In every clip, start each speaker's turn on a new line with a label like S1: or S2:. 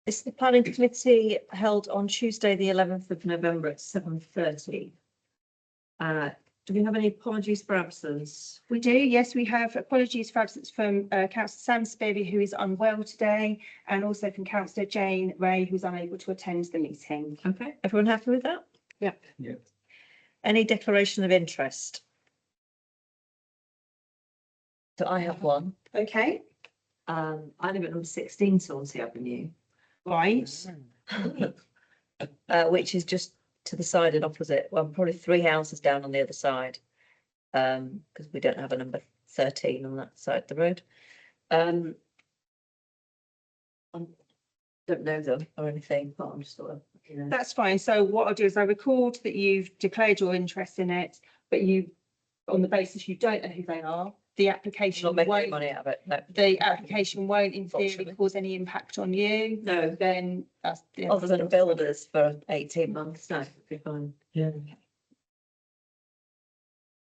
S1: It's the planning committee held on Tuesday, the 11th of November at 7:30. Do we have any apologies for absence?
S2: We do, yes, we have apologies for absence from Councillor Sam Spivey, who is unwell today, and also from Councillor Jane Ray, who's unable to attend the meeting.
S1: Okay, everyone happy with that?
S2: Yeah.
S3: Yeah.
S1: Any declaration of interest? So I have one.
S2: Okay,
S1: I live at number 16 Swansea Avenue,
S2: right.
S1: which is just to the side and opposite. Well, probably 3 houses down on the other side. Because we don't have a number 13 on that side of the road. I don't know them or anything, but I'm just sort of, you know.
S2: That's fine. So what I'll do is I record that you've declared your interest in it, but you, on the basis you don't know who they are, the application
S1: Not making any
S2: won't,
S1: money out of it, no.
S2: the application won't in theory
S1: Unfortunately.
S2: cause any impact on you.
S1: No,
S2: Then that's the
S1: other than builders for 18 months, no, it'd be fine.
S3: Yeah.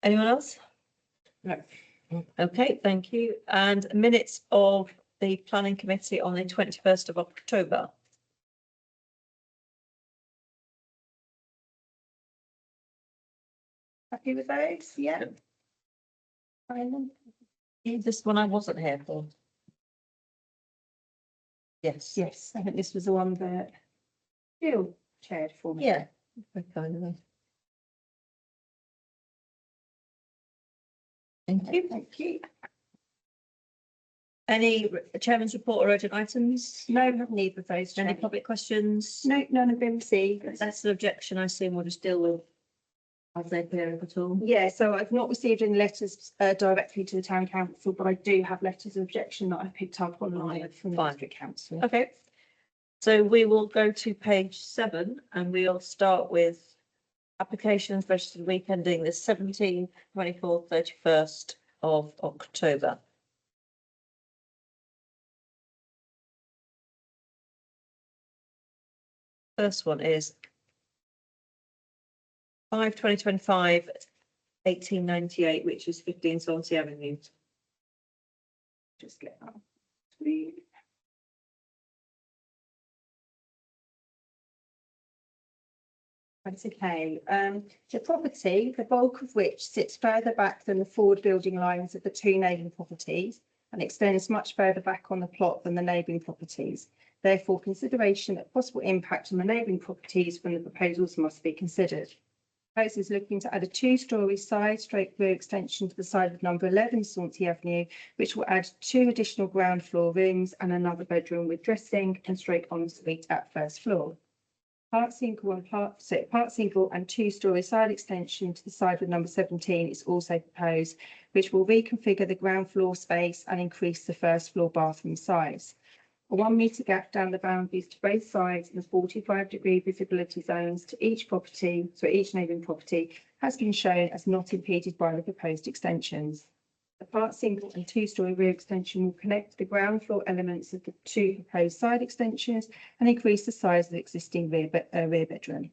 S1: Anyone else?
S2: No.
S1: Okay, thank you. And minutes of the planning committee on the 21st of October.
S2: Happy with those? Yeah. Fine then.
S1: This one I wasn't here for. Yes.
S2: Yes, I think this was the one that Jill chaired for me.
S1: Yeah. Very kind of them. Thank you.
S2: Thank you.
S1: Any chairman's report or urgent items?
S2: No, we have neither of those.
S1: Any
S2: Chair.
S1: public questions?
S2: No, none have been received.
S1: That's an objection, I assume we'll just deal with as they appear at all.
S2: Yeah, so I've not received any letters directly to the town council, but I do have letters of objection that I've picked up online from the
S1: Fine.
S2: district council.
S1: Okay. So we will go to page 7 and we'll start with applications registered week ending the 17th, 24th, 31st of October. First one is 5/2025, 1898, which is 15 Swansea Avenue.
S2: Just get that. Please. That's okay. The property, the bulk of which sits further back than the forward building lines of the 2 neighbouring properties and extends much further back on the plot than the neighbouring properties. Therefore, consideration of possible impact on the neighbouring properties from the proposals must be considered. Proposal is looking to add a 2-storey side/rear extension to the side of number 11 Swansea Avenue, which will add 2 additional ground floor rooms and another bedroom with dressing and straight ensuite at first floor. Part single and 2-storey side extension to the side of number 17 is also proposed, which will reconfigure the ground floor space and increase the first floor bathroom size. A 1 metre gap down the boundaries to both sides and the 45-degree visibility zones to each property, so each neighbouring property, has been shown as not impeded by the proposed extensions. The part single and 2-storey rear extension will connect the ground floor elements of the 2 proposed side extensions and increase the size of the existing rear bedroom.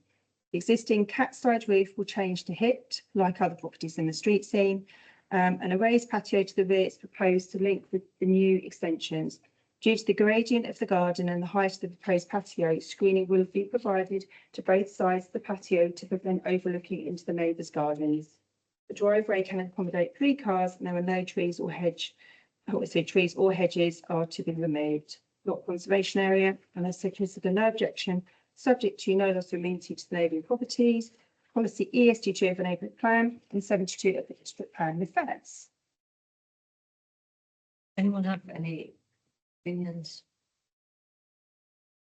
S2: The existing cat side roof will change to hipped, like other properties in the street scene, and a raised patio to the rear is proposed to link with the new extensions. Due to the gradient of the garden and the height of the proposed patio, screening will be provided to both sides of the patio to prevent overlooking into the neighbours' gardens. The driveway can accommodate 3 cars and there are no trees or hedges are to be removed. Lot conservation area, and as such consider no objection, subject to no loss of amenity to the neighbouring properties. Policy ESG2 of the neighbourhood plan and 72 of the district plan with facts.
S1: Anyone have any opinions?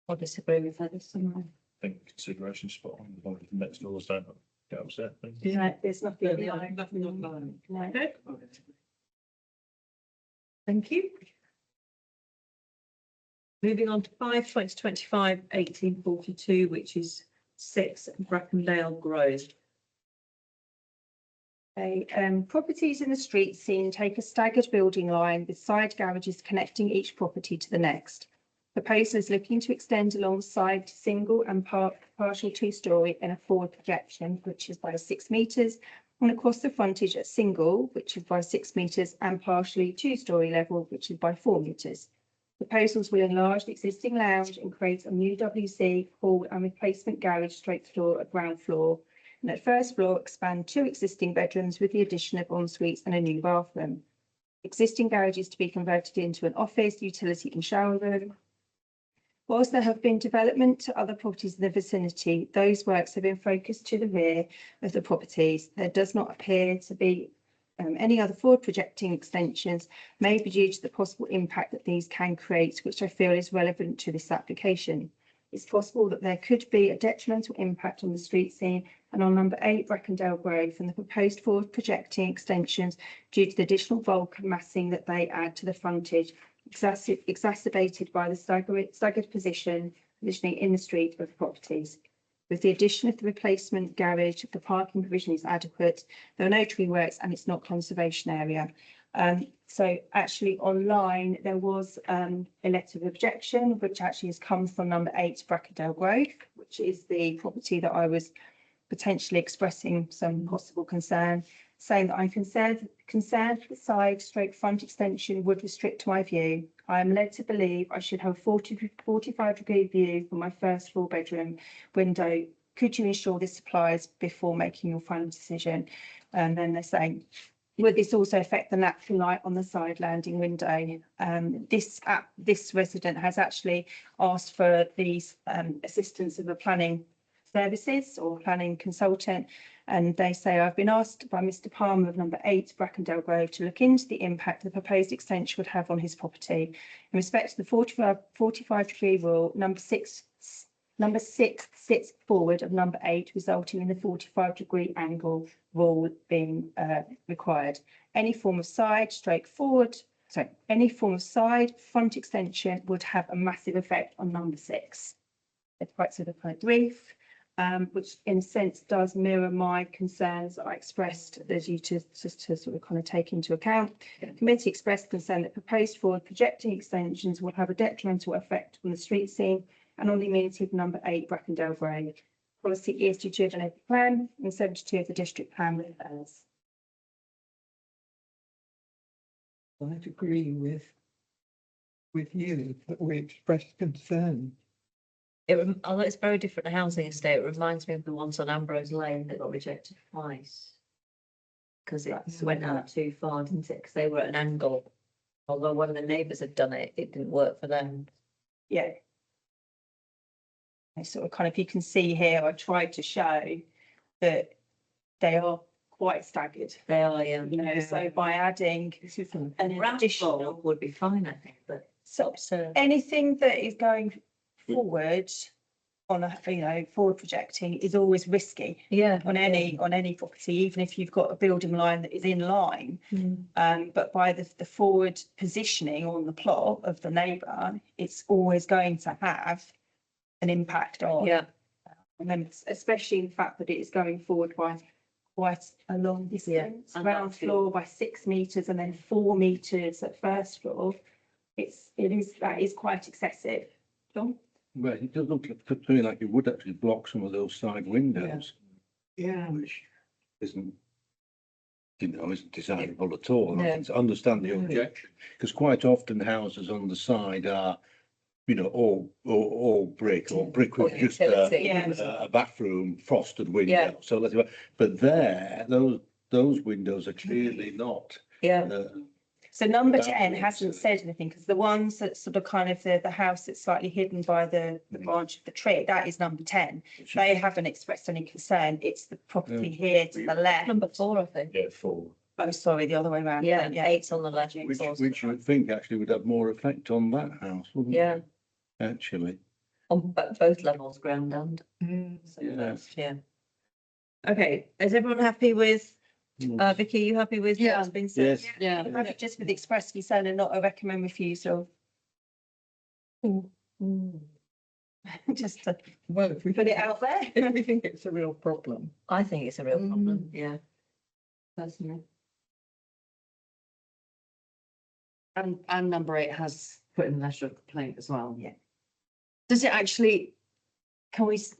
S1: Or disagree with this?
S3: I think consideration spot on the bottom next doors don't get upset.
S2: No, there's nothing.
S1: Nothing online.
S2: No.
S1: Okay. Thank you. Moving on to 5/2025, 1842, which is 6 Brackendale Grove.
S2: Okay, properties in the street scene take a staggered building line with side garages connecting each property to the next. Proposal is looking to extend alongside single and partial 2-storey in a forward projection, which is by 6 metres, and across the frontage at single, which is by 6 metres, and partially 2-storey level, which is by 4 metres. Proposals will enlarge the existing lounge and create a new WC hall and replacement garage straight floor at ground floor. And at first floor, expand 2 existing bedrooms with the addition of en suites and a new bathroom. Existing garage is to be converted into an office, utility and shower room. Whilst there have been development to other properties in the vicinity, those works have been focused to the rear of the properties. There does not appear to be any other forward projecting extensions, may be due to the possible impact that these can create, which I feel is relevant to this application. It's possible that there could be a detrimental impact on the street scene and on number 8 Brackendale Grove from the proposed forward projecting extensions due to the additional bulk and massing that they add to the frontage, exacerbated by the staggered positioning in the street of the properties. With the addition of the replacement garage, the parking provision is adequate. There are no tree works and it's not conservation area. So actually online, there was a letter of objection, which actually has come from number 8 Brackendale Grove, which is the property that I was potentially expressing some possible concern, saying that I'm concerned the side stroke front extension would restrict my view. I am led to believe I should have a 45-degree view from my first floor bedroom window. Could you ensure this applies before making your final decision? And then they're saying, would this also affect the natural light on the side landing window? This resident has actually asked for the assistance of a planning services or planning consultant, and they say, I've been asked by Mr. Palmer of number 8 Brackendale Grove to look into the impact the proposed extension would have on his property. In respect to the 45-degree rule, number six sits forward of number 8, resulting in the 45-degree angle rule being required. Any form of side front extension would have a massive effect on number 6. It's quite sort of brief, which in a sense does mirror my concerns that I expressed as you to sort of kind of take into account. The committee expressed concern that proposed forward projecting extensions will have a detrimental effect on the street scene and on the amenity of number 8 Brackendale Grove. Policy ESG2 of an open plan and 72 of the district plan refers.
S4: I'd agree with you, that we expressed concern.
S1: Although it's very different housing estate, it reminds me of the ones on Ambrose Lane that got rejected twice. Because it went out too far, didn't it? Because they were at an angle. Although one of the neighbours had done it, it didn't work for them.
S2: Yeah. I sort of kind of, you can see here, I tried to show that they are quite staggered,
S1: They are, yeah.
S2: you know, so by adding an additional,
S1: Would be fine, I think, but
S2: so anything that is going forward on a, you know, forward projecting is always risky
S1: yeah,
S2: on any property, even if you've got a building line that is in line. But by the forward positioning on the plot of the neighbour, it's always going to have an impact on.
S1: Yeah,
S2: And then especially the fact that it is going forward by quite a long distance,
S1: and
S2: ground
S1: that's
S2: floor by 6 meters and then 4 meters at first floor. That is quite excessive. John?
S3: Well, it does look to me like it would actually block some of those side windows,
S4: Yeah.
S3: which isn't desirable at all.
S1: No.
S3: I can understand the objection, because quite often houses on the side are, you know, all brick or brick with just
S1: utility.
S3: a bathroom frosted window.
S1: Yeah.
S3: So but there, those windows are clearly not.
S1: yeah,
S2: So number
S3: That
S2: 10
S3: makes
S2: hasn't
S3: sense.
S2: said anything, because the ones that sort of kind of the house that's slightly hidden by the branch of the tree, that is number 10. They haven't expressed any concern. It's the property here to the left.
S1: number 4, I think.
S3: Yeah, 4.
S2: Oh, sorry, the other way around.
S1: Yeah, 8's on the left.
S3: Which
S1: 4's on the
S3: you
S1: right.
S3: would think actually would have more effect on that house, wouldn't it?
S1: Yeah,
S3: Actually,
S1: on both levels, ground and. So,
S3: Yeah.
S1: yeah. Okay, is everyone happy with,
S3: Mm.
S1: Vicky, you happy with what's been said?
S3: Yes.
S1: Yeah.
S2: I'm happy just with express concern and not a recommend refusal. Just to
S4: Well, if we
S2: put it out there.
S4: if we think it's a real problem.
S1: I think it's a real problem, yeah.
S2: Personally.
S5: And number 8 has put in a letter of complaint as well.
S2: Yeah.
S5: Does it actually, does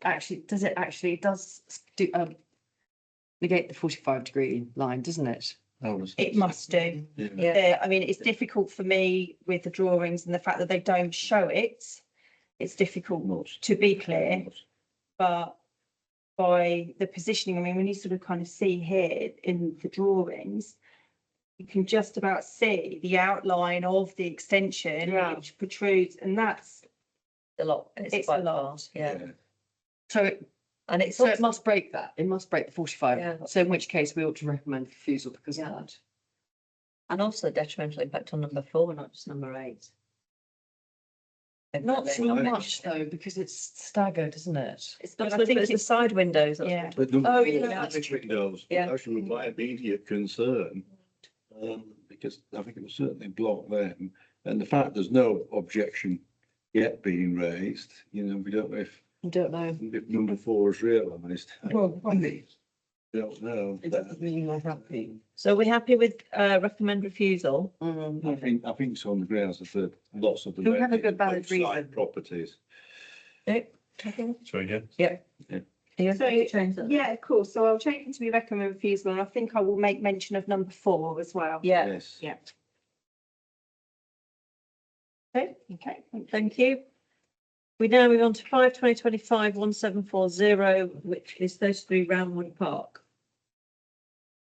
S5: negate the 45-degree line, doesn't it?
S2: It must do.
S3: Yeah.
S1: Yeah.
S2: I mean, it's difficult for me with the drawings and the fact that they don't show it. It's difficult to be clear, but by the positioning, I mean, when you sort of kind of see here in the drawings, you can just about see the outline of the extension
S5: Yeah.
S2: which protrudes, and that's,
S1: A lot.
S2: It's
S1: It's quite
S2: a lot.
S1: far, yeah.
S5: So,
S1: And it's
S5: so it
S1: also,
S5: must break that. It must break the 45.
S1: Yeah.
S5: So in which case we ought to recommend refusal because of
S1: Yeah.
S5: that.
S1: and also detrimental impact on number 4, not just number 8.
S5: Not so
S3: Well,
S5: much though, because it's staggered, isn't it?
S1: It's
S2: But
S1: not,
S2: I
S1: I think
S2: think
S1: it's the
S2: it's-
S1: side windows. that's
S2: Yeah.
S1: what
S3: But number
S1: Oh,
S3: four,
S1: yeah,
S3: the
S1: that's
S3: attic windows,
S1: Yeah.
S3: actually my immediate concern. Because I think it will certainly block them, and the fact there's no objection yet being raised, you know, we don't know
S5: I don't know.
S3: if number 4 is realised.
S4: Well, funny,
S3: Don't know.
S4: it doesn't mean you're happy.
S1: So we're happy with recommend refusal.
S3: I think it's on the grounds of the lots of the.
S5: Do we have a
S3: ladies
S5: good valid
S3: both side
S5: reason?
S3: Properties.
S6: Sorry, yeah.
S1: Yeah.
S3: Yeah.
S1: Are you
S2: So,
S1: okay to change that?
S2: yeah, of course. So I'll change it to be recommend refusal, and I think I will make mention of number 4 as well.
S1: Yeah,
S3: Yes.
S2: Yeah. Okay,
S1: thank you. We now move on to 5/2025/1740, which is 33 Roundwood Park.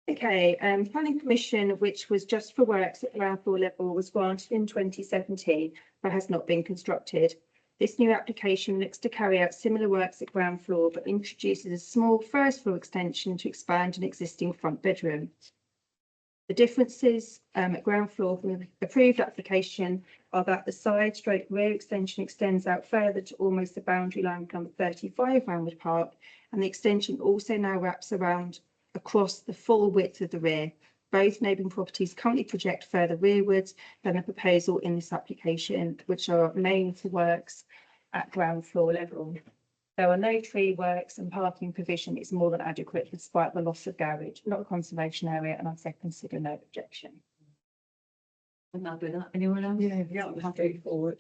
S2: Okay, planning permission, which was just for works at ground floor level, was granted in 2017, but has not been constructed. This new application looks to carry out similar works at ground floor, but introduces a small first floor extension to expand an existing front bedroom. The differences at ground floor from the approved application are that the side stroke rear extension extends out further to almost the boundary line of number 35 Roundwood Park, and the extension also now wraps around across the full width of the rear. Both neighbouring properties currently project further rearwards than the proposal in this application, which are mainly for works at ground floor level. There are no tree works, and parking provision is more than adequate despite the loss of garage, not a conservation area, and I say consider no objection.
S1: I'm happy with that. Anyone else?
S4: Yeah, straightforward.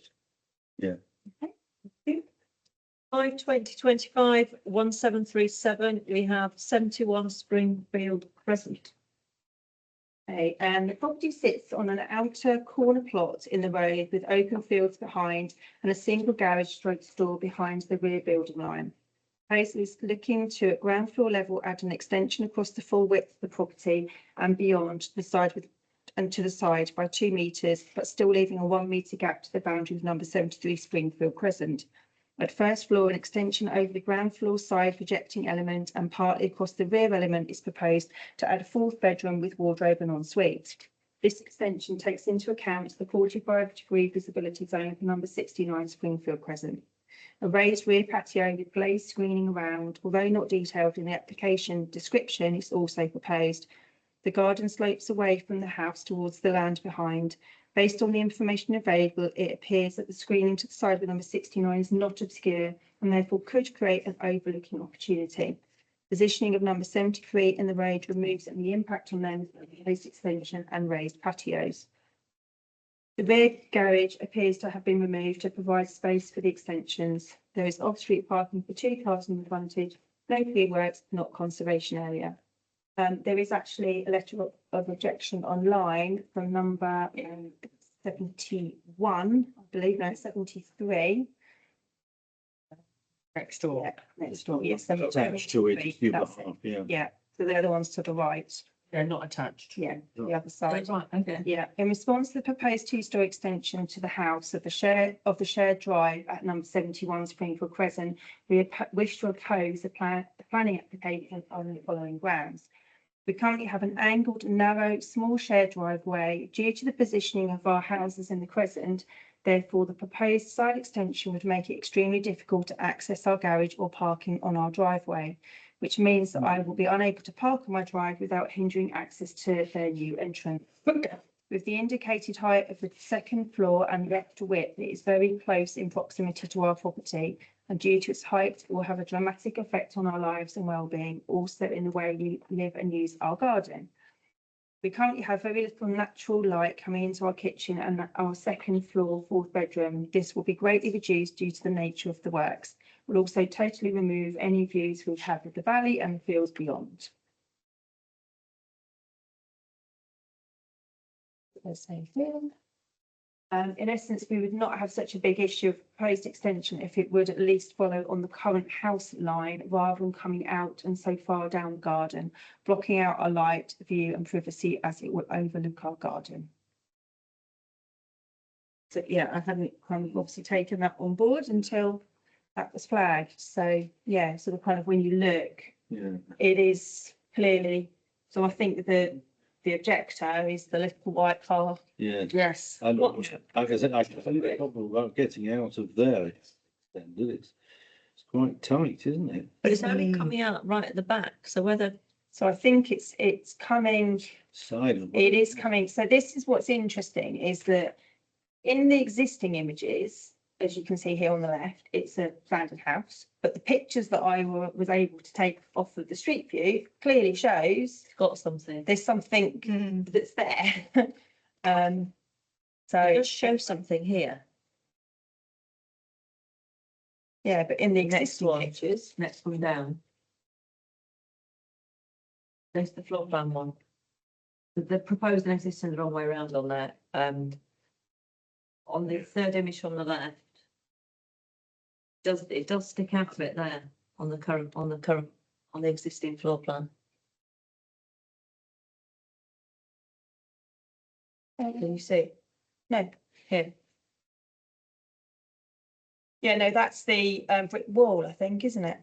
S1: 5/2025/1737, we have 71 Springfield Crescent.
S2: Okay, and the property sits on an outer corner plot in the road with open fields behind and a single garage stroke store behind the rear building line. Proposal is looking to, at ground floor level, add an extension across the full width of the property and beyond the side and to the side by 2 metres, but still leaving a 1 metre gap to the boundary of number 73 Springfield Crescent. At first floor, an extension over the ground floor side projecting element and partly across the rear element is proposed to add a 4th bedroom with wardrobe and ensuite. This extension takes into account the 45-degree visibility zone for number 69 Springfield Crescent. A raised rear patio with glazed screening around, although not detailed in the application description, is also proposed. The garden slopes away from the house towards the land behind. Based on the information available, it appears that the screening to the side of number 69 is not obscure and therefore could create an overlooking opportunity. Positioning of number 73 in the road removes any impact on them, proposed extension and raised patios. The rear garage appears to have been removed to provide space for the extensions. There is off-street parking for 2 cars in the frontage, no tree works, not conservation area. There is actually a letter of objection online from number 71, I believe, no, 73.
S5: Next door.
S2: Yeah, next door, yes.
S3: Attached to it, it's the other
S2: That's it.
S3: half, yeah.
S2: Yeah, so they're the ones to the right,
S5: They're not attached.
S2: yeah, the other side.
S1: Right, okay.
S2: Yeah, in response to the proposed 2-story extension to the house of the shared drive at number 71 Springfield Crescent, we wish to oppose the planning application on the following grounds. We currently have an angled, narrow, small shared driveway due to the positioning of our houses in the Crescent. Therefore, the proposed side extension would make it extremely difficult to access our garage or parking on our driveway, which means that I will be unable to park on my drive without hindering access to their new entrance. With the indicated height of the second floor and left width, it is very close in proximity to our property, and due to its height, it will have a dramatic effect on our lives and well-being, also in the way we live and use our garden. We currently have very little natural light coming into our kitchen and our second floor, 4th bedroom. This will be greatly reduced due to the nature of the works. We'll also totally remove any views we have of the valley and the fields beyond. the same thing. In essence, we would not have such a big issue of proposed extension if it would at least follow on the current house line rather than coming out and so far down the garden, blocking out our light, view and privacy as it will overlook our garden. So yeah, I hadn't kind of obviously taken that on board until that was flagged. So yeah, sort of kind of when you look,
S3: Yeah.
S2: it is clearly, so I think the objector is the little white car.
S3: Yeah.
S5: Yes.
S3: And
S1: What-
S3: like I said, I think the problem about getting out of there, extended, it's quite tight, isn't it?
S1: But it's only coming out right at the back, so whether,
S2: So I think it's coming,
S3: Side of.
S2: it is coming. So this is what's interesting is that in the existing images, as you can see here on the left, it's a standard house. But the pictures that I was able to take off of the street view clearly shows
S1: it's got something.
S2: there's something that's there.
S1: It
S2: So,
S1: does show something here.
S2: yeah, but in the
S1: Next
S2: existing
S1: one.
S2: pictures,
S1: Next one down. There's the floor plan one. The proposed and existing the wrong way around on there. On the third image from the left. It does stick out a bit there on the existing floor plan. Can you see?
S2: no,
S1: Here,
S2: yeah, no, that's the brick wall, I think, isn't it?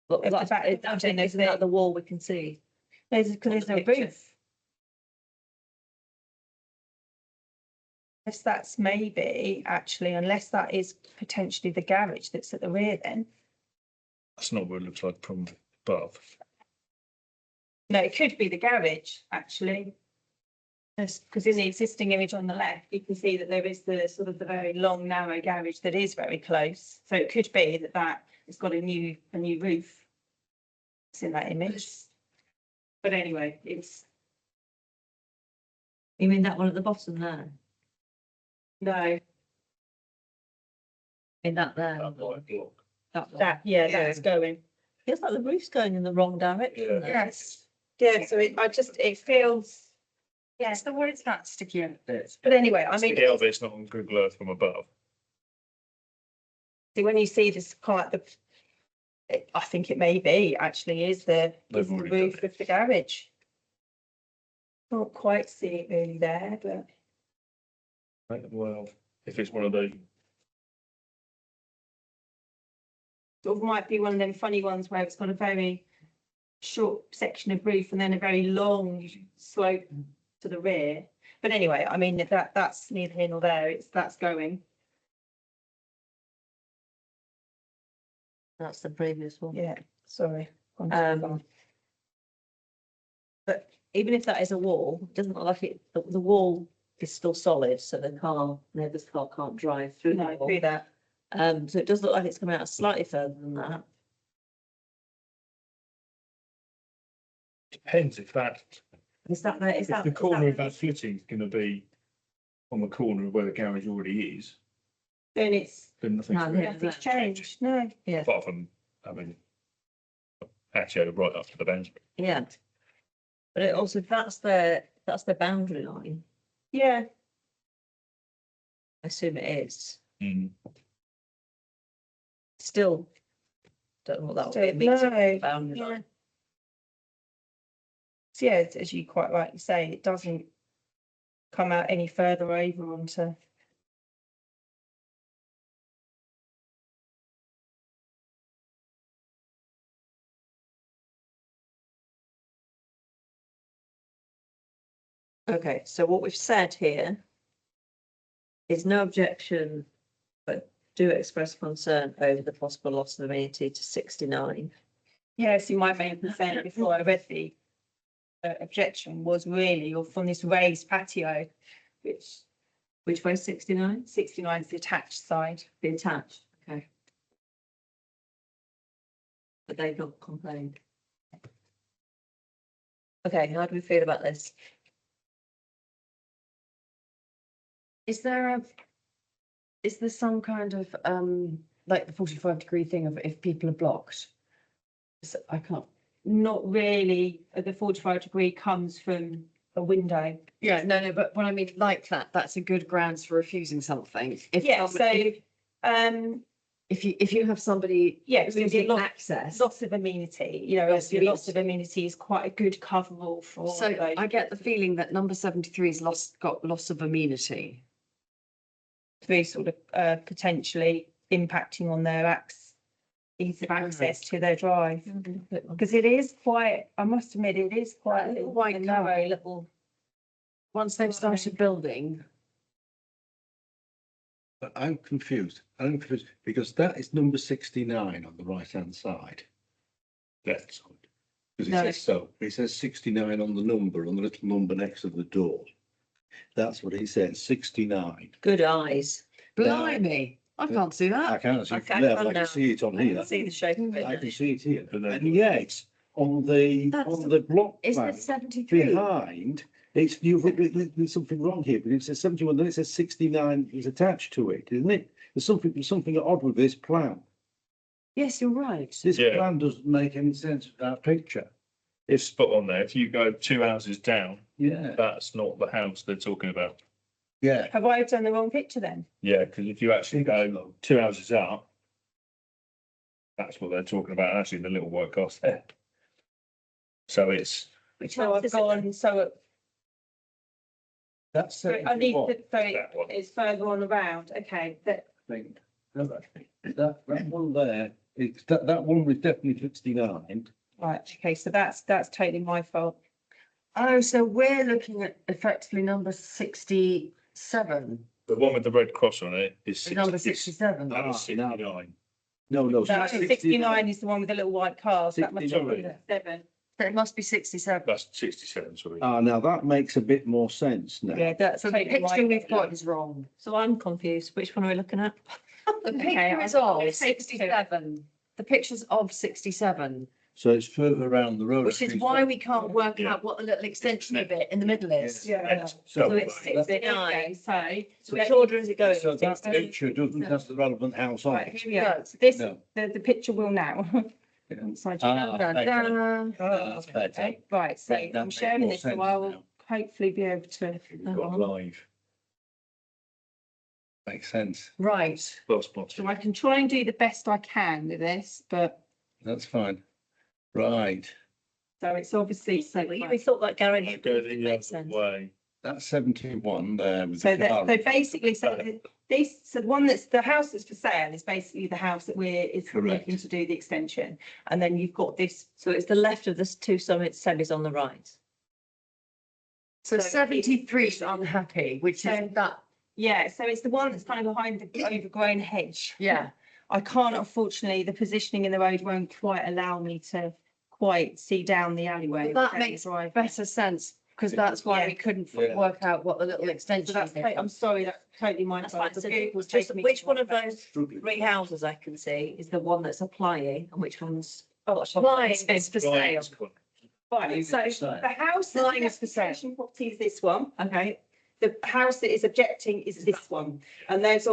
S1: but
S2: At the
S1: that's,
S2: back,
S1: it-
S2: I
S1: I
S2: don't
S1: think
S2: know if
S1: isn't that
S2: they-
S1: the wall we can see?
S2: Because
S1: On
S2: there's
S1: the
S2: no
S1: picture.
S2: roof. Unless that's maybe actually, unless that is potentially the garage that's at the rear then.
S6: That's not what it looks like from above.
S2: No, it could be the garage, actually. Yes, because in the existing image on the left, you can see that there is the sort of the very long, narrow garage that is very close. So it could be that it's got a new roof. It's in that image. But anyway, it's,
S1: You mean that one at the bottom there?
S2: no,
S1: In that there?
S6: That white block.
S1: That one.
S2: that, yeah, that's going.
S1: Feels like the roof's going in the wrong direction.
S6: Yeah.
S1: there.
S2: Yes, yeah, so it feels, yeah,
S5: It's the word it's not sticky out bit.
S2: but anyway, I mean,
S6: The Elvis not on Google Earth from above.
S2: see, when you see this quite I think it may be actually is the
S6: They've already done
S2: roof
S6: it.
S2: of the garage. Can't quite see it really there, but
S6: Right, well, if it's one of those,
S2: sort of might be one of them funny ones where it's got a very short section of roof and then a very long slope to the rear. But anyway, I mean, that's neither here nor there. That's going.
S1: That's the previous one.
S2: Yeah, sorry.
S1: But even if that is a wall, it doesn't look like it, the wall is still solid, so neighbour's car can't drive through the
S2: No,
S1: wall.
S2: through that.
S1: So it does look like it's coming out slightly further than that.
S6: depends if that,
S1: Is that the, is
S6: if
S1: that?
S6: the
S1: is
S6: corner of
S1: the-
S6: that footing is gonna be on the corner of where the garage already is,
S2: Then it's,
S6: then nothing's
S1: No,
S6: gonna
S1: yeah.
S2: nothing's changed, no.
S1: Yeah,
S6: apart from having a patio right up to the boundary.
S1: yeah. But it also, that's the boundary line.
S2: Yeah,
S1: I assume it is.
S6: Mm.
S1: Still, don't know what that would
S2: so,
S1: be. A big
S2: no,
S1: boundary
S2: yeah.
S1: line.
S2: So yeah, as you quite rightly say, it doesn't come out any further over onto.
S1: Okay, so what we've said here is no objection, but do express concern over the possible loss of amenity to 69.
S2: Yes, my main concern before I read the objection was really or from this raised patio, which
S1: Which way, 69?
S2: 69 is the attached side.
S1: The attached, okay. But they've not complained. Okay, how do we feel about this?
S5: Is there some kind of, like the 45-degree thing of if people are blocked? I can't,
S2: Not really. The 45 degree comes from a window.
S5: Yeah, no, but when I mean like that, that's a good grounds for refusing something. If
S2: Yeah,
S5: somebody-
S2: so,
S5: if you have somebody
S2: yeah, so there's a
S5: losing
S2: lot,
S5: access.
S2: lots of amenity, you know,
S5: Lots
S2: obviously
S5: of
S2: lots of amenity is quite a good coverall for
S5: So
S2: those.
S5: I get the feeling that number 73's got loss of amenity.
S2: Through sort of potentially impacting on their ease of access to their drive. Because it is quite, I must admit, it is quite a
S5: little white
S2: a narrow little.
S5: Once they've started building,
S3: But I'm confused. I'm confused because that is number 69 on the right-hand side. Left side. Because
S2: No.
S3: it says so. It says 69 on the number, on the little number next to the door. That's what it says, 69.
S1: Good eyes.
S5: blimey, I can't see
S3: I
S5: that.
S3: can't see
S1: I
S3: it
S1: can't
S3: from there,
S1: run
S3: but I
S1: now.
S3: can see it on here.
S1: See the shape of
S3: I
S1: it.
S3: can see it here.
S6: But then-
S3: And yet, on the
S5: That's-
S3: block
S5: Is
S3: plan
S5: it 73?
S3: behind, there's something wrong here, but it says 71, then it says 69 is attached to it, isn't it? There's something odd with this plan.
S5: Yes, you're right.
S3: This
S6: Yeah.
S3: plan doesn't make any sense with that picture.
S6: It's spot on there. If you go 2 houses down,
S3: Yeah,
S6: that's not the house they're talking about.
S3: yeah.
S2: Have I done the wrong picture then?
S6: Yeah, because if you actually go 2 houses up, that's what they're talking about, actually, the little white cast there. So it's,
S1: Which
S2: So
S1: house
S2: I've
S1: is it
S2: gone,
S1: then?
S2: so
S3: That's
S2: so I need
S3: 71,
S2: to, so
S6: that one.
S2: it's further on around, okay, that,
S3: I think. No, that one there, that one was definitely 69.
S2: right, okay, so that's totally my fault.
S5: Oh, so we're looking at effectively number 67,
S6: the one with the red cross on it is
S5: number
S6: 60.
S5: 67.
S6: That was
S3: Ah,
S6: 69.
S3: No, no.
S2: No,
S3: 69.
S2: 69 is the one with the little white cars, that must be
S3: 69.
S2: 7.
S5: So it must be 67.
S6: That's 67, sorry.
S3: Ah, now that makes a bit more sense now.
S2: Yeah, that's
S5: So the
S2: totally
S5: picture
S2: my
S5: we've
S2: fault.
S5: got is wrong.
S1: So I'm confused. Which one are we looking at?
S5: The
S2: Okay,
S5: picture is
S2: I'll
S5: of
S2: take it to-
S5: 67. The picture's of 67,
S3: So it's further around the road.
S5: which is why we can't work
S6: Yeah.
S5: out what the little extension of it in the middle is.
S2: Yeah.
S3: So
S1: So it's
S3: that-
S1: 69.
S2: So,
S1: So which order is it going?
S3: So that picture doesn't have the relevant house on
S2: right,
S3: it.
S2: here we go. So this,
S3: No.
S2: the picture will now.
S3: Yeah.
S2: Inside
S3: Ah,
S5: Dun,
S3: okay.
S5: dun.
S3: That's better.
S2: Okay, right, so
S3: That
S2: I'm
S3: makes
S2: sharing
S3: more
S2: this, so
S3: sense
S2: I will
S3: now.
S2: hopefully be able to.
S3: We've got live. Makes sense.
S5: Right,
S6: Well spotted.
S2: So I can try and do the best I can with this, but,
S3: That's fine. Right,
S2: so it's obviously so.
S1: We thought that garage
S6: You go the
S1: made
S6: other
S1: sense.
S6: way.
S3: that's 71 there with
S2: So
S3: the car.
S2: that, so basically, this, so the one that's, the house that's for sale is basically the house that is
S3: Correct.
S2: looking to do the extension. And then you've got this,
S1: So it's the left of the two semis on the right.
S5: so
S2: So
S5: 73 is unhappy, which is
S2: So-
S5: that,
S2: yeah, so it's the one that's kind of behind the overgrown hedge.
S5: yeah.
S2: I can't, unfortunately, the positioning in the road won't quite allow me to quite see down the alleyway.
S5: But that
S2: down the
S5: makes
S2: drive.
S5: better sense, because that's why we couldn't
S3: Yeah.
S5: work out what the little
S2: So
S5: extension
S2: that's,
S5: is.
S2: I'm sorry, that's totally my
S1: That's
S2: fault.
S1: fine.
S2: The
S1: So
S2: Google's
S1: just
S2: taken me
S1: which
S2: to
S1: one
S2: my
S1: of those three houses I can see is the one that's applying and which one's?
S5: Applying is for sale.
S6: Right.
S2: Right, so the house that
S5: Lying
S2: is
S5: is for sale.
S2: application property is this one.
S1: Okay.
S2: The house that is objecting is this one. And there's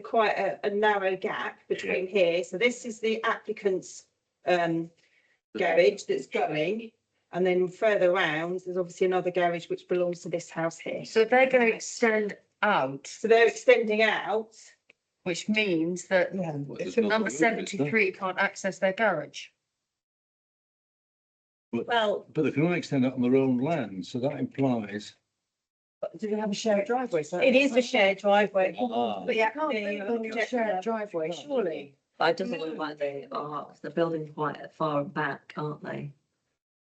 S2: quite a narrow gap between here. So this is the applicant's garage that's going. And then further round, there's obviously another garage which belongs to this house here.
S5: So they're going to extend out,
S2: So they're extending out.
S5: which means that
S3: Well, there's
S5: number
S3: nothing with it, is there?
S5: 73 can't access their garage.
S1: Well,
S3: But they can only extend it on their own land, so that implies.
S5: Do they have a shared driveway?
S2: It is a shared driveway.
S3: Ah.
S2: But yeah,
S5: Can't
S2: the
S5: build on your
S2: objector-
S5: shared driveway, surely.
S1: but it doesn't look like they are, 'cause they're building quite far back, aren't they?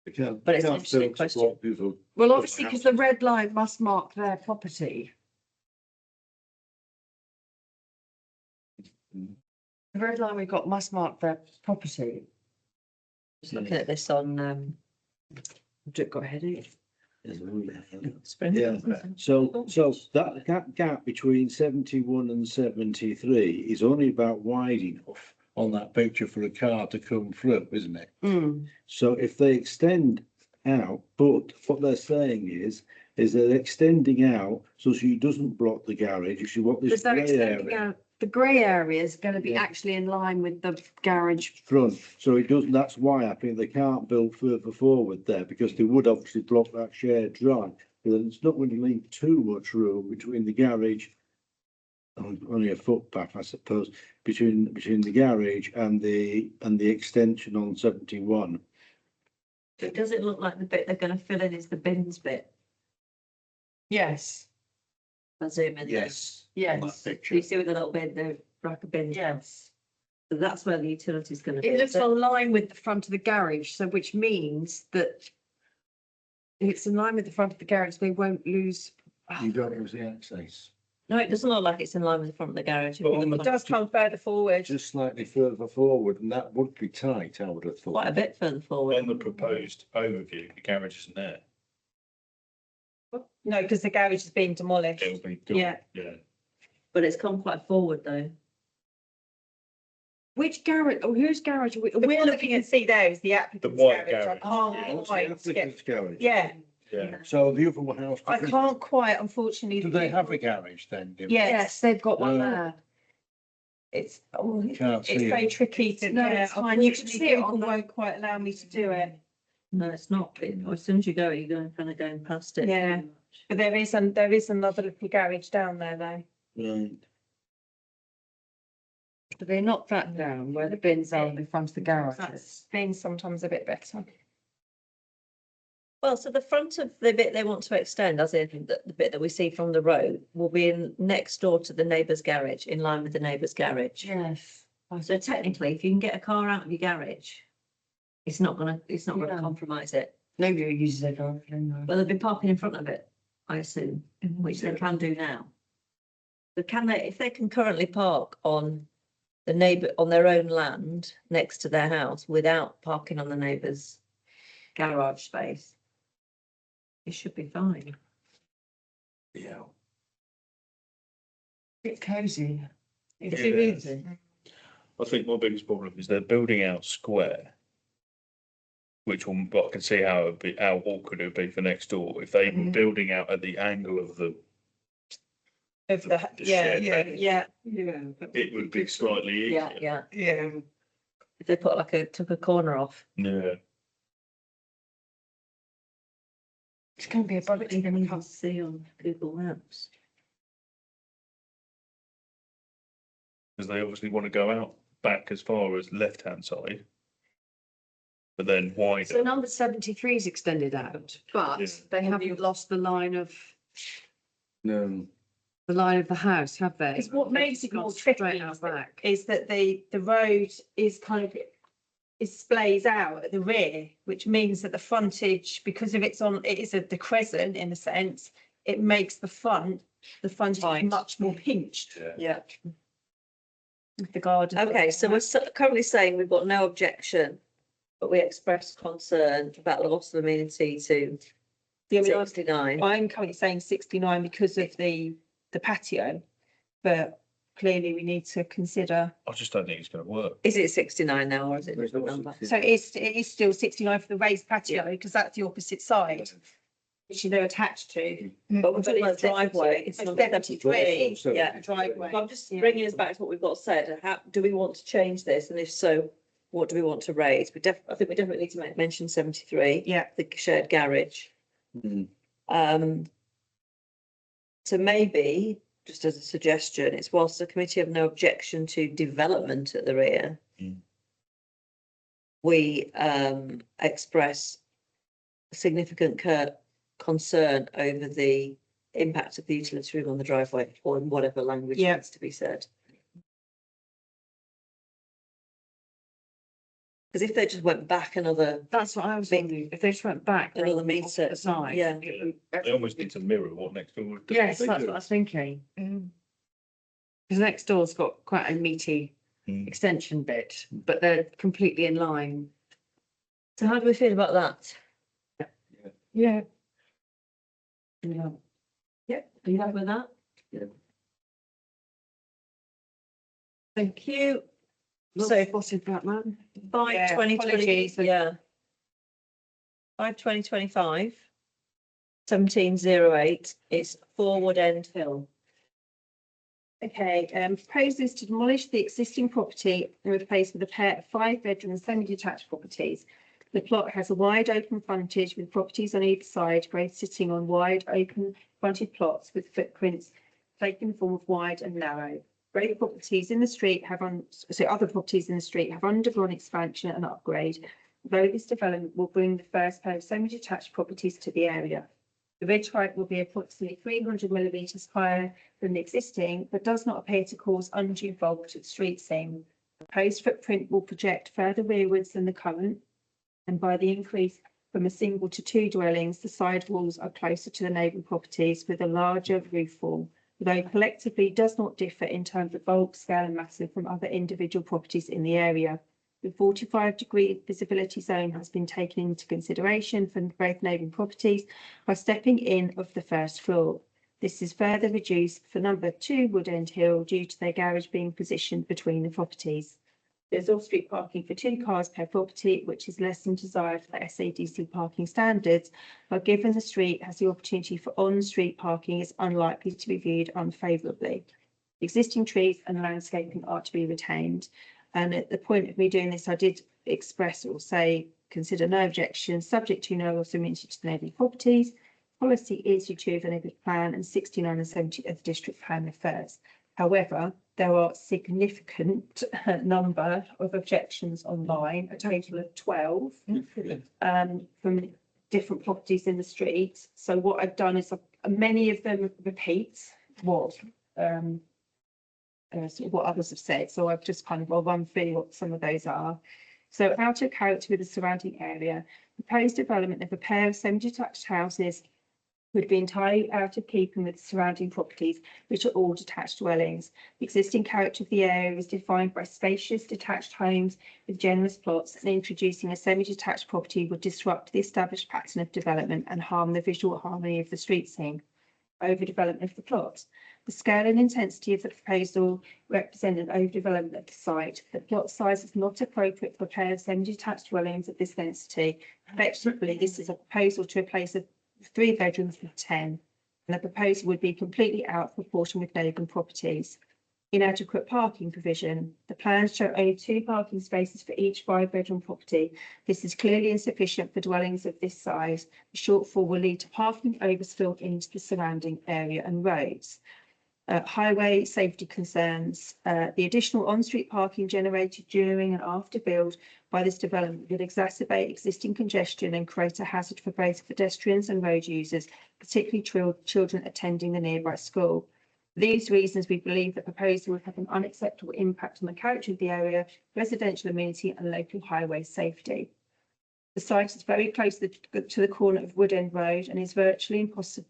S3: They can't-
S1: But it's
S3: they
S1: an
S3: can't
S1: interesting
S3: build
S1: question.
S3: what people-
S5: Well, obviously, because the red line must mark their property. The red line we've got must mark their property.
S1: Just looking at this on,
S5: Got a headache.
S1: Spring.
S3: Yeah, so that gap between 71 and 73 is only about wide enough on that picture for a car to come through, isn't it?
S5: Mm.
S3: So if they extend out, but what they're saying is they're extending out so she doesn't block the garage, she want this
S5: Because they're
S3: grey
S5: extending
S3: area.
S5: out the grey area is going to be
S3: Yeah.
S5: actually in line with the garage.
S3: Front, so it doesn't, that's why I think they can't build further forward there, because they would obviously block that shared drive. But it's not going to leave too much room between the garage, only a footpath, I suppose, between the garage and the extension on 71.
S1: So does it look like the bit they're gonna fill in is the bins bit?
S5: Yes,
S1: I'll zoom in there.
S5: yes,
S1: So you see with the little bin, the rack of bins?
S5: yes.
S1: So that's where the utility's gonna be.
S5: It looks
S1: is
S5: in line with the front of the garage, so which means that if it's in line with the front of the garage, they won't lose.
S3: You don't lose the access.
S1: No, it doesn't look like it's in line with the front of the garage.
S6: But on
S2: It does come further forward.
S3: Just slightly further forward, and that would be tight, I would have thought.
S1: Quite a bit further forward.
S6: On the proposed overview, the garage isn't there.
S2: No, because the garage is being demolished.
S6: It'll be gone.
S2: Yeah.
S6: Yeah.
S1: But it's come quite forward though.
S5: Which garage, or whose garage are we?
S2: The
S5: We're
S2: one that we
S5: looking
S2: can
S5: at,
S2: see there is the applicant's
S6: white
S2: garage. I
S6: garage.
S2: can't
S3: That's the
S2: quite get-
S3: applicant's garage.
S2: Yeah,
S6: Yeah.
S3: So the other house.
S2: I can't quite, unfortunately.
S3: Do they have a garage then? Dim?
S2: Yes.
S5: yes, they've got one
S3: No.
S5: there.
S2: It's, oh,
S3: Can't
S2: it's
S3: see
S2: very
S3: it.
S2: tricky to,
S5: No,
S2: yeah,
S5: it's fine. You can
S2: unfortunately,
S5: see it on
S2: Google
S5: the-
S2: won't quite allow me to do it.
S1: No, it's not. As soon as you go, you're going kind of going past it.
S2: Yeah. But there is another little garage down there though.
S3: Right.
S5: So they knocked that down where the bins are in front of the garage.
S2: That's been sometimes a bit better.
S1: Well, so the front of the bit they want to extend, as in the bit that we see from the road, will be in next door to the neighbour's garage, in line with the neighbour's garage.
S5: Yes.
S1: So technically, if you can get a car out of your garage, it's not gonna
S5: Yeah.
S1: compromise it.
S5: Nobody uses their garage anymore.
S1: Well, they'll be parking in front of it, I assume, which they can do now. But can they, if they can currently park on on their own land next to their house without parking on the neighbour's garage space, it should be fine.
S3: Yeah.
S5: It's cozy.
S6: It's cozy. I think my biggest problem is they're building out square. Which one, but I can see how it'd be, how awkward it would be for next door if they were building out at the angle of the,
S2: Of
S6: The
S2: the, yeah,
S6: shared
S2: yeah,
S6: garage.
S2: yeah.
S4: Yeah.
S6: it would be slightly
S1: Yeah,
S6: easier.
S1: yeah.
S4: Yeah.
S1: If they put took a corner off.
S6: Yeah.
S5: It's going to be a
S1: But
S5: buggy.
S1: you can even see on Google Maps.
S6: Because they obviously want to go out back as far as left-hand side. But then
S5: So
S6: wider.
S5: number 73 is extended out, but
S6: Yeah.
S5: they haven't lost the line of
S3: No.
S5: the house, have they?
S2: Because what
S5: They've
S2: makes
S5: just
S2: it
S5: gone
S2: more
S5: straight
S2: tricky
S5: out
S2: is that-
S5: back.
S2: is that the road is kind of, it splays out at the rear, which means that the frontage, because if it's on, it is the crescent in a sense, it makes the frontage
S1: Tight.
S2: much more pinched.
S6: Yeah.
S1: Yeah.
S2: with the garden.
S1: Okay, so we're currently saying we've got no objection, but we express concern about the loss of amenity to
S2: Yeah, I mean,
S1: 69.
S2: I'm currently saying 69 because of the patio, but clearly we need to consider.
S6: I just don't think it's going to work.
S1: Is it 69 now or is it a
S3: There's
S1: different
S3: no
S1: number?
S3: 69.
S2: So it is still 69 for the raised patio because that's the opposite side, which you know attached to.
S1: But we're talking about
S2: it's
S1: driveway, it's
S2: It's
S1: number
S2: 73,
S1: 73. Yeah.
S2: driveway.
S1: So I'm just
S2: Yeah.
S1: bringing us back to what we've got said. How, do we want to change this? And if so, what do we want to raise? I think we definitely need to mention 73.
S2: Yeah.
S1: The shared garage.
S3: Mm.
S1: So maybe, just as a suggestion, it's whilst the committee have no objection to development at the rear.
S6: Mm.
S1: We express significant concern over the impact of the utility room on the driveway, or in whatever language
S2: Yeah.
S1: needs to be said. Because if they just went back another,
S5: That's what I was thinking. If they just went back.
S1: Another
S5: off
S1: meter,
S5: the side.
S1: yeah.
S6: They almost need to mirror what next door does.
S5: Yes,
S3: They
S5: that's
S3: do.
S5: what I was thinking.
S2: Mm.
S5: Because next door's got quite a meaty
S6: Mm.
S5: extension bit, but they're completely in line.
S1: so how do we feel about that?
S5: Yeah.
S1: Yeah. Are you happy with that?
S3: Yeah.
S1: Thank you.
S5: So
S1: So
S5: spotted that man.
S1: by
S2: Yeah,
S1: 2020,
S2: apologies.
S1: yeah. By 2025, 1708 is Forward End Hill.
S2: Okay, proposal is to demolish the existing property and replace with a pair of 5-bedroom semi-detached properties. The plot has a wide open frontage with properties on either side, both sitting on wide open fronted plots with footprints taken the form of wide and narrow. Other properties in the street have undergone expansion and upgrade. Though this development will bring the first pair of semi-detached properties to the area. The ridge height will be approximately 300 millimetres higher than the existing, but does not appear to cause undue bulk to the street seam. The proposed footprint will project further rearwards than the current, and by the increase from a single to 2 dwellings, the side walls are closer to the neighbouring properties with a larger roof wall, though collectively does not differ in terms of bulk, scale and massive from other individual properties in the area. The 45-degree visibility zone has been taken into consideration for both neighbouring properties by stepping in of the first floor. This is further reduced for number 2 Woodend Hill due to their garage being positioned between the properties. There's off-street parking for 2 cars per property, which is less than desired for SADC parking standards, but given the street has the opportunity for on-street parking, is unlikely to be viewed unfavourably. Existing trees and landscaping are to be retained. And at the point of me doing this, I did express or say, consider no objection, subject to no loss of immunity to the neighbouring properties. Policy is to the neighbourhood plan and 69 and 70 of the district plan refers. However, there are significant number of objections online, a total of 12, from different properties in the street. So what I've done is many of them repeat what sort of what others have said. So I've just kind of run through what some of those are. So out of character with the surrounding area, proposed development of a pair of semi-detached houses would be entirely out of keeping with the surrounding properties, which are all detached dwellings. The existing character of the area is defined by spacious detached homes with generous plots, and introducing a semi-detached property would disrupt the established pattern of development and harm the visual harmony of the street scene. Overdevelopment of the plot. The scale and intensity of the proposal represent an overdevelopment of the site. The plot size is not appropriate for a pair of semi-detached dwellings of this density. Effectively, this is a proposal to replace 3 bedrooms with 10, and the proposal would be completely out of proportion with neighbouring properties. Inadequate parking provision. The plans show only 2 parking spaces for each 5-bedroom property. This is clearly insufficient for dwellings of this size. The shortfall will lead to parking overspill into the surrounding area and roads. Highway safety concerns. The additional on-street parking generated during and after build by this development would exacerbate existing congestion and create a hazard for both pedestrians and road users, particularly children attending the nearby school. For these reasons, we believe the proposal would have an unacceptable impact on the character of the area, residential amenity and local highway safety. The site is very close to the corner of Woodend Road and is virtually opposite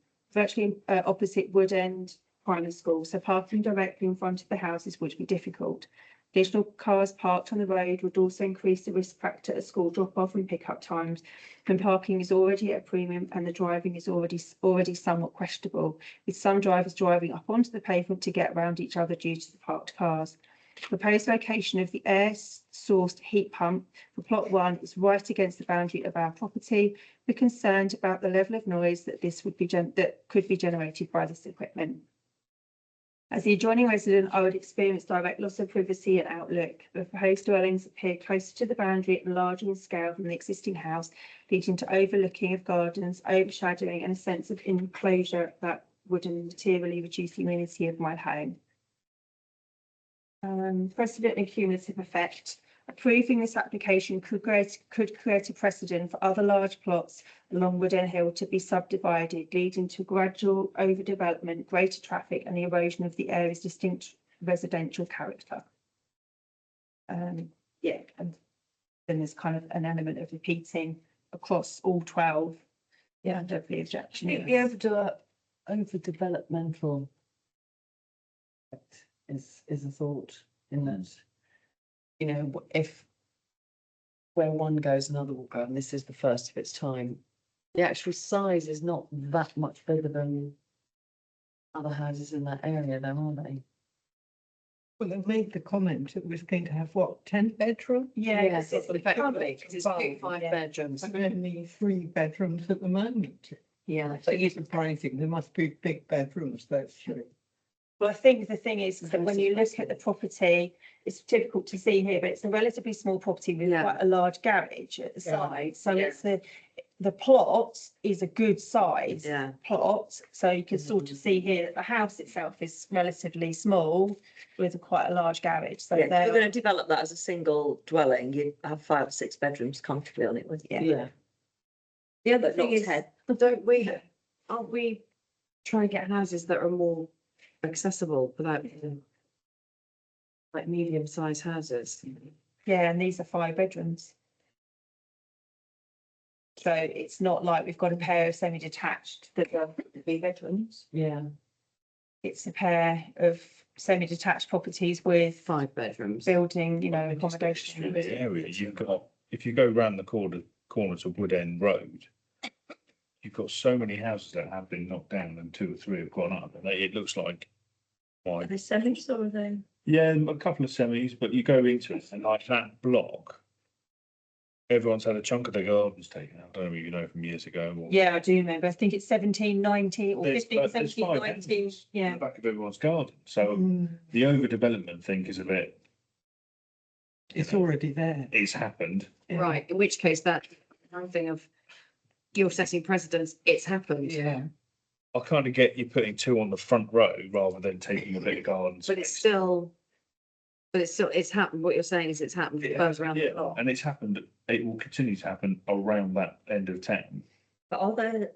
S2: Woodend Primary School, so parking directly in front of the houses would be difficult. Additional cars parked on the road would also increase the risk factor at school drop-off and pick-up times, when parking is already at a premium and the driving is already somewhat questionable, with some drivers driving up onto the pavement to get around each other due to the parked cars. The proposed location of the air-sourced heat pump for plot 1 is right against the boundary of our property. We're concerned about the level of noise that could be generated by this equipment. As the adjoining resident, I would experience direct loss of privacy and outlook. The proposed dwellings appear closer to the boundary and larger in scale than the existing house, leading to overlooking of gardens, overshadowing and a sense of enclosure that would materially reduce the amenity of my home. Precedent and cumulative effect. Approving this application could create a precedent for other large plots along Woodend Hill to be subdivided, leading to gradual overdevelopment, greater traffic and the erosion of the area's distinct residential character. And then there's kind of an element of repeating across all 12. Yeah, of the objection.
S4: The overdevelopmental is a thought in that, you know, if where one goes, another will go, and this is the first of its time. The actual size is not that much bigger than other houses in that area, though, are they?
S7: Well, they made the comment it was going to have what, 10 bedrooms?
S4: Yes,
S2: it's
S4: effectively, because it's
S7: Five,
S4: 5
S7: yeah.
S4: bedrooms.
S7: And only 3 bedrooms at the moment.
S2: Yeah.
S7: So it's surprising. There must be big bedrooms, that's true.
S2: Well, I think the thing is that when you look at the property, it's difficult to see here, but it's a relatively small property with
S5: Yeah.
S2: quite a large garage at the
S7: Yeah.
S2: side. So
S1: Yeah.
S2: it's the plot is a good size
S1: Yeah.
S2: plot. So you can sort of see here that the house itself is relatively small with quite a large garage. So
S1: Yeah, if
S2: they're
S1: you're going to develop that as a single dwelling, you have 5 or 6 bedrooms comfortably on it, wouldn't you?
S2: Yeah.
S5: The other
S1: But not
S5: thing is,
S1: 10.
S5: don't we, aren't we trying to get houses that are more accessible without like medium-sized houses?
S2: Yeah, and these are 5 bedrooms. So it's not like we've got a pair of semi-detached that are 3 bedrooms.
S5: Yeah,
S2: It's a pair of semi-detached properties with
S5: 5 bedrooms.
S2: building, you know, accommodation.
S6: The area you've got, if you go round the corner to Wood End Road, you've got so many houses that have been knocked down and 2 or 3 have gone up. And it looks like,
S1: Are
S6: why?
S1: they semis or are they?
S6: Yeah, a couple of semis, but you go into it and like that block, everyone's had a chunk of their gardens taken out. I don't know if you know from years ago. Or
S2: Yeah, I do remember. I think it's 1790 or
S6: There's-
S2: 15,
S6: but there's
S2: 17,
S6: 5
S2: 19.
S6: houses in
S2: Yeah.
S6: the back of everyone's garden. So
S7: Mm,
S6: the overdevelopment thing is a bit,
S7: it's already there.
S6: it's happened.
S7: Yeah.
S5: Right, in which case that one thing of you're setting precedents, it's happened.
S7: Yeah,
S6: I kind of get you putting 2 on the front row rather than taking a bit of garden
S5: But it's
S6: space.
S5: still, it's happened. What you're saying is it's happened further around the
S6: Yeah,
S5: block.
S6: and it's happened, it will continue to happen around that end of town.
S1: But are there?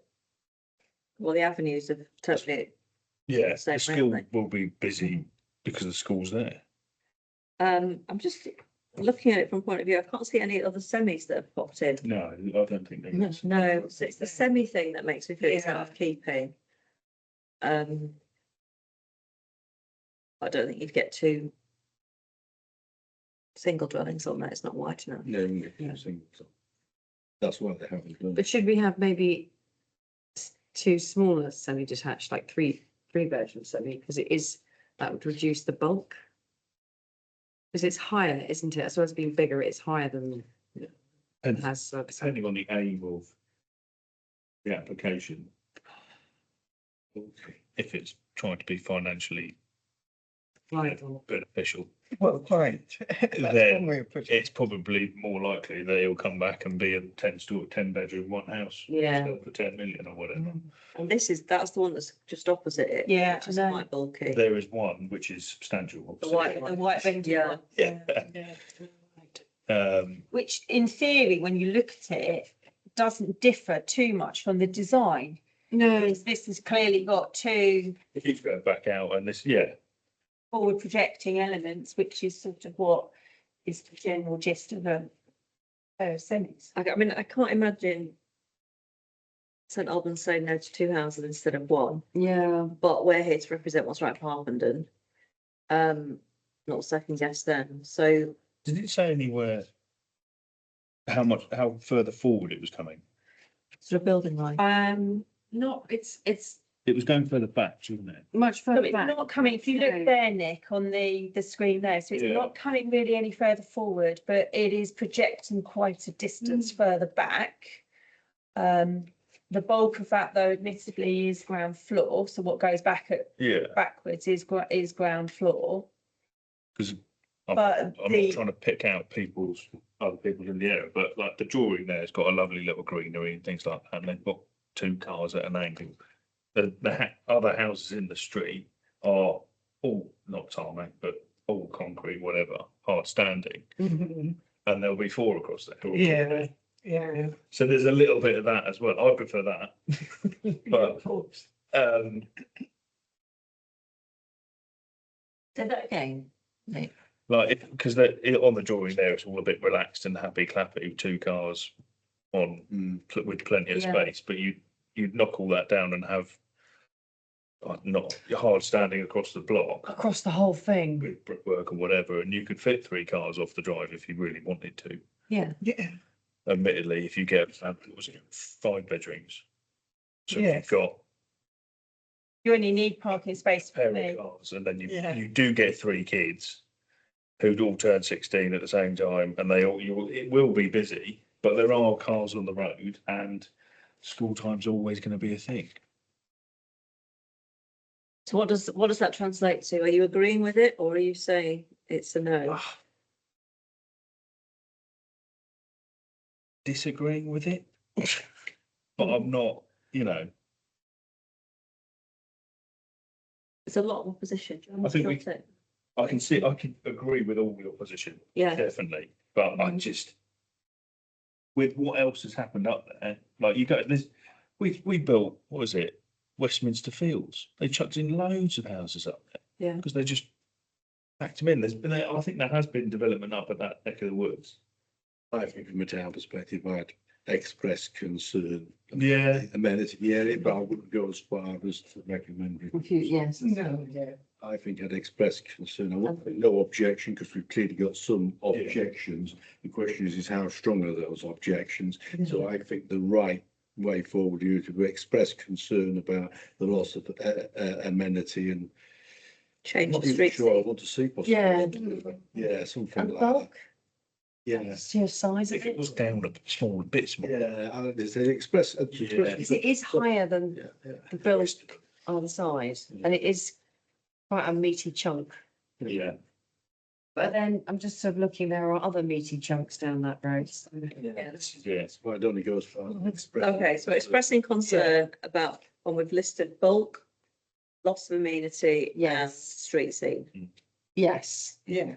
S1: Well, the avenues have totally.
S6: Yeah,
S1: Same
S6: the school
S1: railway.
S6: will be busy because the school's there.
S1: I'm just looking at it from point of view. I can't see any other semis that have popped in.
S6: No, I don't think there is.
S1: No, so it's the semi thing that makes me feel it's out
S7: Yeah.
S1: of keeping. I don't think you'd get 2 single dwellings on that. It's not wide enough.
S3: Yeah, you can get two singles. That's why they haven't done it.
S5: But should we have maybe 2 smaller semi-detached, like three bedrooms semi, because that would reduce the bulk? Because it's higher, isn't it? As well as being bigger, it's higher than it
S6: And
S5: has. So
S6: depending on the aim of the application. If it's trying to be financially
S5: right.
S6: beneficial,
S7: well, quite. That's
S6: Then
S7: one way of putting it.
S6: it's probably more likely that he'll come back and be a 10 bedroom, 1 house.
S5: Yeah.
S6: Still for 10 million or whatever.
S7: Mm.
S1: And that's the one that's just opposite it.
S2: Yeah,
S1: Which is
S2: I know.
S1: quite bulky.
S6: There is one which is substantial.
S1: The
S6: obviously.
S1: white
S2: The
S1: one.
S2: white vendor
S1: Yeah.
S2: one.
S6: Yeah.
S2: Which in theory, when you look at it, doesn't differ too much from the design.
S5: No,
S2: Because this has clearly got 2
S6: It keeps going back out and this, yeah,
S2: forward projecting elements, which is sort of what is the general gist of a semis.
S1: I mean, I can't imagine St Albans saying no to 2 houses instead of 1,
S5: yeah,
S1: but we're here to represent what's right for Harpenden. Not second guess them. So
S6: did it say anywhere how further forward it was coming?
S1: sort of building line.
S5: not, it's
S6: It was going further back, wasn't it?
S5: much
S2: So
S5: further
S2: it's
S5: back.
S2: not coming, if you look
S5: No.
S2: there, Nick, on the screen there, so it's
S6: Yeah.
S2: not coming really any further forward, but it is projecting quite a distance further back. The bulk of that though admittedly is ground floor, so what goes
S6: Yeah,
S2: backwards is ground floor.
S6: because
S2: But
S6: I'm
S2: the-
S6: not trying to pick out other people in the area, but like the drawing there's got a lovely little greenery and things like that, and they've got 2 cars at an angle. The other houses in the street are all not tarmac, but all concrete, whatever, hard standing,
S7: Mhm.
S6: and there'll be 4 across there.
S7: Yeah, yeah.
S6: So there's a little bit of that as well. I prefer that. But-
S7: Of course.
S1: Say that again. Nick.
S6: Like, because on the drawing there, it's all a bit relaxed and happy clappy, 2 cars on with plenty of
S1: Yeah.
S6: space, but you'd knock all that down and have not hard standing across the block
S5: Across the whole thing.
S6: with brickwork and whatever, and you could fit 3 cars off the drive if you really wanted to.
S5: Yeah.
S7: Yeah,
S6: Admittedly, if you get, what was it, 5 bedrooms. So if
S7: Yes.
S6: you've got
S2: You only need parking space
S6: a
S2: for
S6: pair
S2: me.
S6: of cars and then
S7: Yeah.
S6: you do get 3 kids who'd all turn 16 at the same time, and it will be busy, but there are cars on the road and school time's always going to be a thing.
S1: So what does that translate to? Are you agreeing with it or are you saying it's a no?
S6: Disagreeing with it. But I'm not, you know,
S1: It's a lot of opposition.
S6: I think I can agree with all your position,
S1: Yeah,
S6: definitely, but I just. With what else has happened up there, like you go, we built, what was it? Westminster Fields. They chucked in loads of houses up there.
S1: Yeah.
S6: Because they just packed them in. I think there has been development up at that neck of the woods.
S3: I think from a town perspective, I'd express concern.
S6: Yeah.
S3: Amenity, yeah, but I wouldn't go as far as to recommend it.
S4: Yes.
S7: No, yeah.
S3: I think I'd express concern. I wouldn't put no objection because we've clearly got some objections. The question is how strong are those objections? So I think the right way forward is to express concern about the loss of amenity and.
S1: change
S3: Not
S1: the
S3: even
S1: street.
S3: sure I want to see. possibly.
S4: Yeah.
S3: Yeah, something
S4: And
S3: like that.
S4: bulk,
S3: Yeah.
S4: sheer size of
S6: If it
S4: it.
S6: was down a small bit smaller.
S3: Yeah, and they express.
S4: Because it is higher than
S3: Yeah, yeah.
S4: the build either side, and it is quite a meaty chunk.
S6: Yeah.
S4: But then I'm just sort of looking, there are other meaty chunks down that road. So.
S6: Yeah.
S3: Well, I don't think it goes far.
S1: Okay, so expressing concern about, when we've listed bulk, loss of amenity and
S4: Yes.
S1: street scene.
S4: Yes,
S7: Yeah.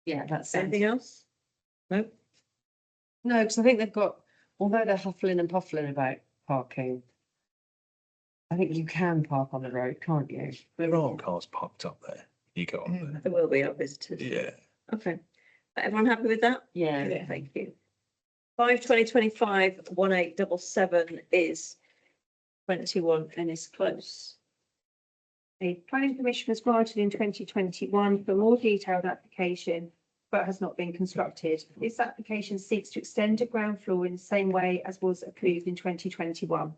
S4: yeah, that's
S1: Anything
S4: it.
S1: else? No?
S4: No, because I think they've got, although they're huffling and puffling about parking, I think you can park on the road, can't you?
S6: There are cars parked up there. You go up there.
S1: There will be our visitors.
S6: Yeah.
S1: Okay. Everyone happy with that?
S4: Yeah.
S1: Thank you. 5/2025/1877 is 21 and is close.
S2: A planning permission was granted in 2021 for a more detailed application, but has not been constructed. This application seeks to extend a ground floor in the same way as was approved in 2021.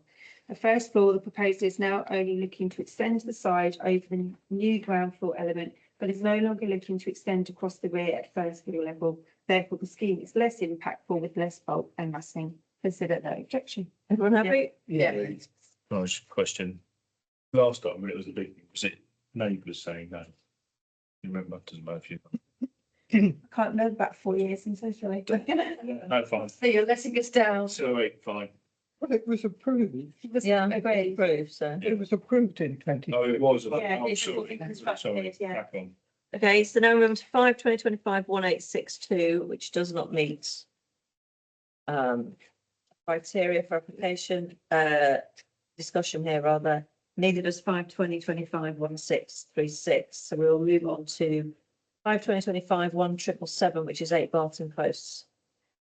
S2: The first floor, the proposal is now only looking to extend the side over the new ground floor element, but is no longer looking to extend across the rear at first floor level. Therefore, the scheme is less impactful with less bulk and massing. Consider no objection.
S1: Everyone happy?
S7: Yeah.
S6: Can I just question? Last time when it was a big thing, was it neighbours saying no? You remember? Doesn't matter if you.
S2: I can't remember about 4 years since I tried.
S6: No, fine.
S4: So you're letting us down.
S6: So wait, fine.
S7: Well, it was approved.
S1: Yeah,
S2: Agreed.
S1: approved, so.
S7: It was approved in 20.
S6: Oh, it was.
S2: Yeah,
S6: Oh,
S2: it's
S6: sorry.
S2: been constructed,
S6: Sorry,
S2: yeah.
S6: back on.
S1: Okay, so now we're on to 5/2025/1862, which does not meet criteria for application, discussion here rather. Neither does 5/2025/1636. So we'll move on to 5/2025/1777, which is 8 Barton Close.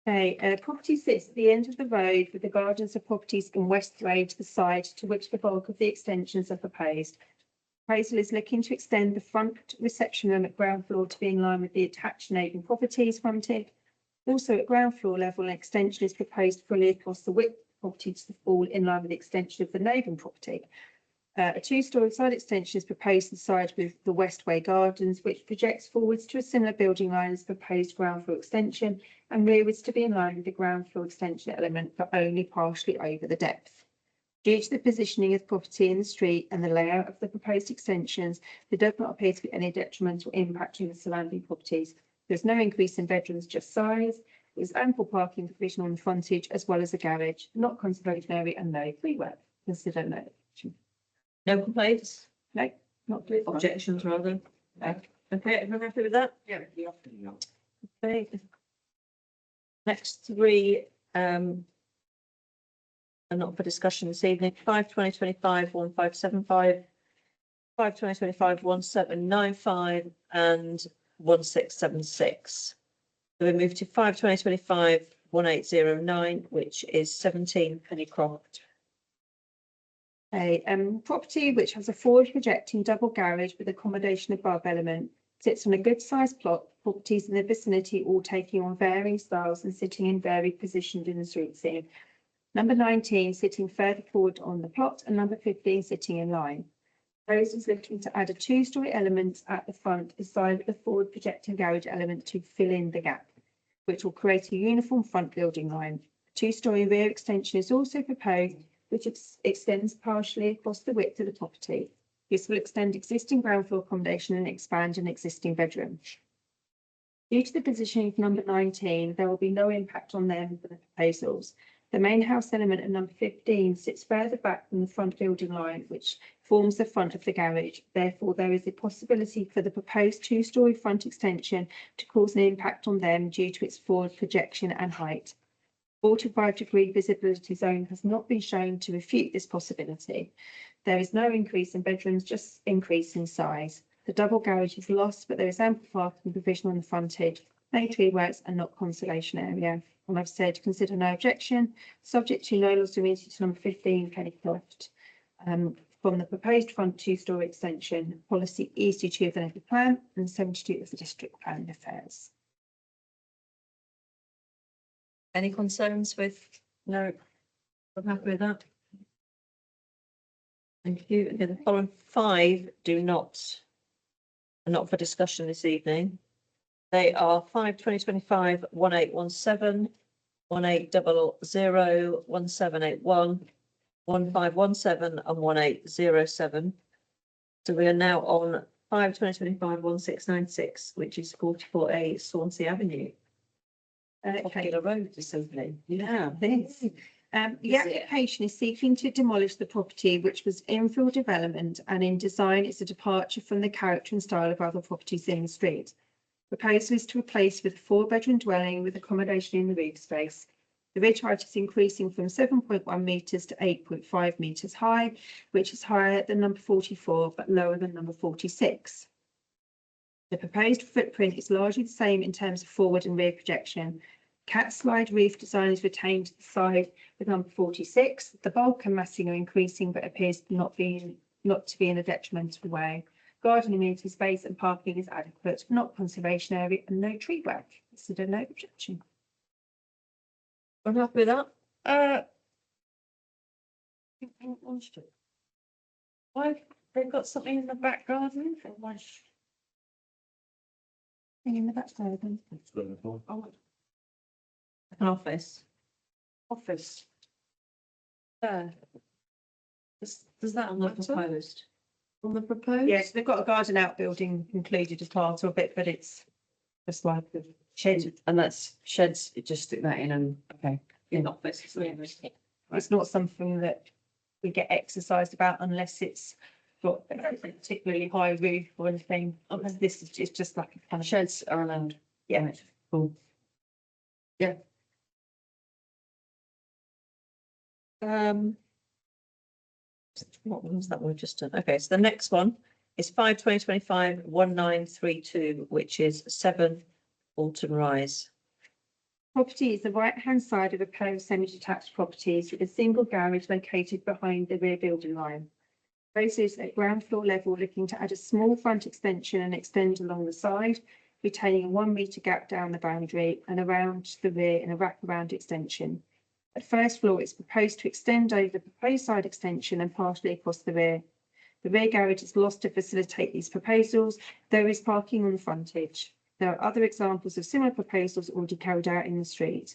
S2: Okay, property sits at the end of the road with the gardens of properties in West Road to the side to which the bulk of the extensions are proposed. Proposal is looking to extend the front reception room at ground floor to be in line with the attached neighbouring properties fronted. Also at ground floor level, an extension is proposed fully across the width of the property to fall in line with the extension of the neighbouring property. A two-storey side extension is proposed to the side with the Westway Gardens, which projects forwards to a similar building line as the proposed ground floor extension and rearwards to be in line with the ground floor extension element, but only partially over the depth. Due to the positioning of the property in the street and the layout of the proposed extensions, there does not appear to be any detrimental impact on the surrounding properties. There's no increase in bedrooms, just size. There's ample parking provision on the frontage as well as a garage, not conservation area and no freeway. Consider no.
S1: No complaints?
S2: No, not good.
S1: Objections rather? No. Okay, everyone happy with that?
S4: Yeah.
S1: Okay. Next three, are not for discussion this evening. 5/2025/1575, 5/2025/1795 and 1676. So we move to 5/2025/1809, which is 17 Pennycroft.
S2: A property which has a forward projecting double garage with accommodation above element sits on a good sized plot. Properties in the vicinity all taking on varying styles and sitting in varied positions in the street scene. Number 19 sitting further forward on the plot and number 15 sitting in line. Proposal is looking to add a two-storey element at the front beside the forward projecting garage element to fill in the gap, which will create a uniform front building line. A two-storey rear extension is also proposed, which extends partially across the width of the property. This will extend existing ground floor accommodation and expand an existing bedroom. Due to the positioning of number 19, there will be no impact on them for the proposals. The main house element of number 15 sits further back from the front building line, which forms the front of the garage. Therefore, there is a possibility for the proposed two-storey front extension to cause an impact on them due to its forward projection and height. 45-degree visibility zone has not been shown to refute this possibility. There is no increase in bedrooms, just increase in size. The double garage is lost, but there is ample parking provision on the frontage, no tree works and not conservation area. And I've said, consider no objection, subject to no loss of immunity to number 15, Pennycroft. From the proposed front two-storey extension, policy EC2 of the local plan and 72 of the district plan affairs.
S1: Any concerns with? No. I'm happy with that. Thank you. Okay, the following 5 are not for discussion this evening. They are 5/2025, 1817, 1800, 1781, 1517 and 1807. So we are now on 5/2025, 1696, which is 44A Swansea Avenue. Popular road this evening.
S2: Yeah, this. The application is seeking to demolish the property, which was infill development and in design is a departure from the character and style of other properties in the street. Proposal is to replace with a 4-bedroom dwelling with accommodation in the roof space. The ridge height is increasing from 7.1 metres to 8.5 metres high, which is higher than number 44 but lower than number 46. The proposed footprint is largely the same in terms of forward and rear projection. Cat slide roof design is retained to the side with number 46. The bulk and massing are increasing but appears not to be in a detrimental way. Garden amenity space and parking is adequate, not conservation area and no tree work. Consider no objection.
S1: I'm happy with that. Why, they've got something in the back garden?
S2: In the back garden.
S1: An office.
S5: Office. There. Does that
S1: On the
S5: matter?
S1: proposed.
S5: On the proposed?
S2: Yes, they've got a garden outbuilding included as part of it, but it's just like the shed.
S5: And that's sheds, just stick that in and, okay.
S1: In office.
S2: It's not something that we get exercised about unless it's got a particularly high roof or anything. This is just like a kind of
S5: Sheds are allowed.
S2: Yeah.
S5: Right, cool.
S1: What was that one just done? Okay, so the next one is 5/2025, 1932, which is 7 Alton Rise.
S2: property is the right-hand side of a pair of semi-detached properties with a single garage located behind the rear building line. Houses at ground floor level looking to add a small front extension and extend along the side, retaining a 1 metre gap down the boundary and around the rear in a wraparound extension. At first floor, it's proposed to extend over the proposed side extension and partially across the rear. The rear garage is lost to facilitate these proposals. There is parking on the frontage. There are other examples of similar proposals already carried out in the street.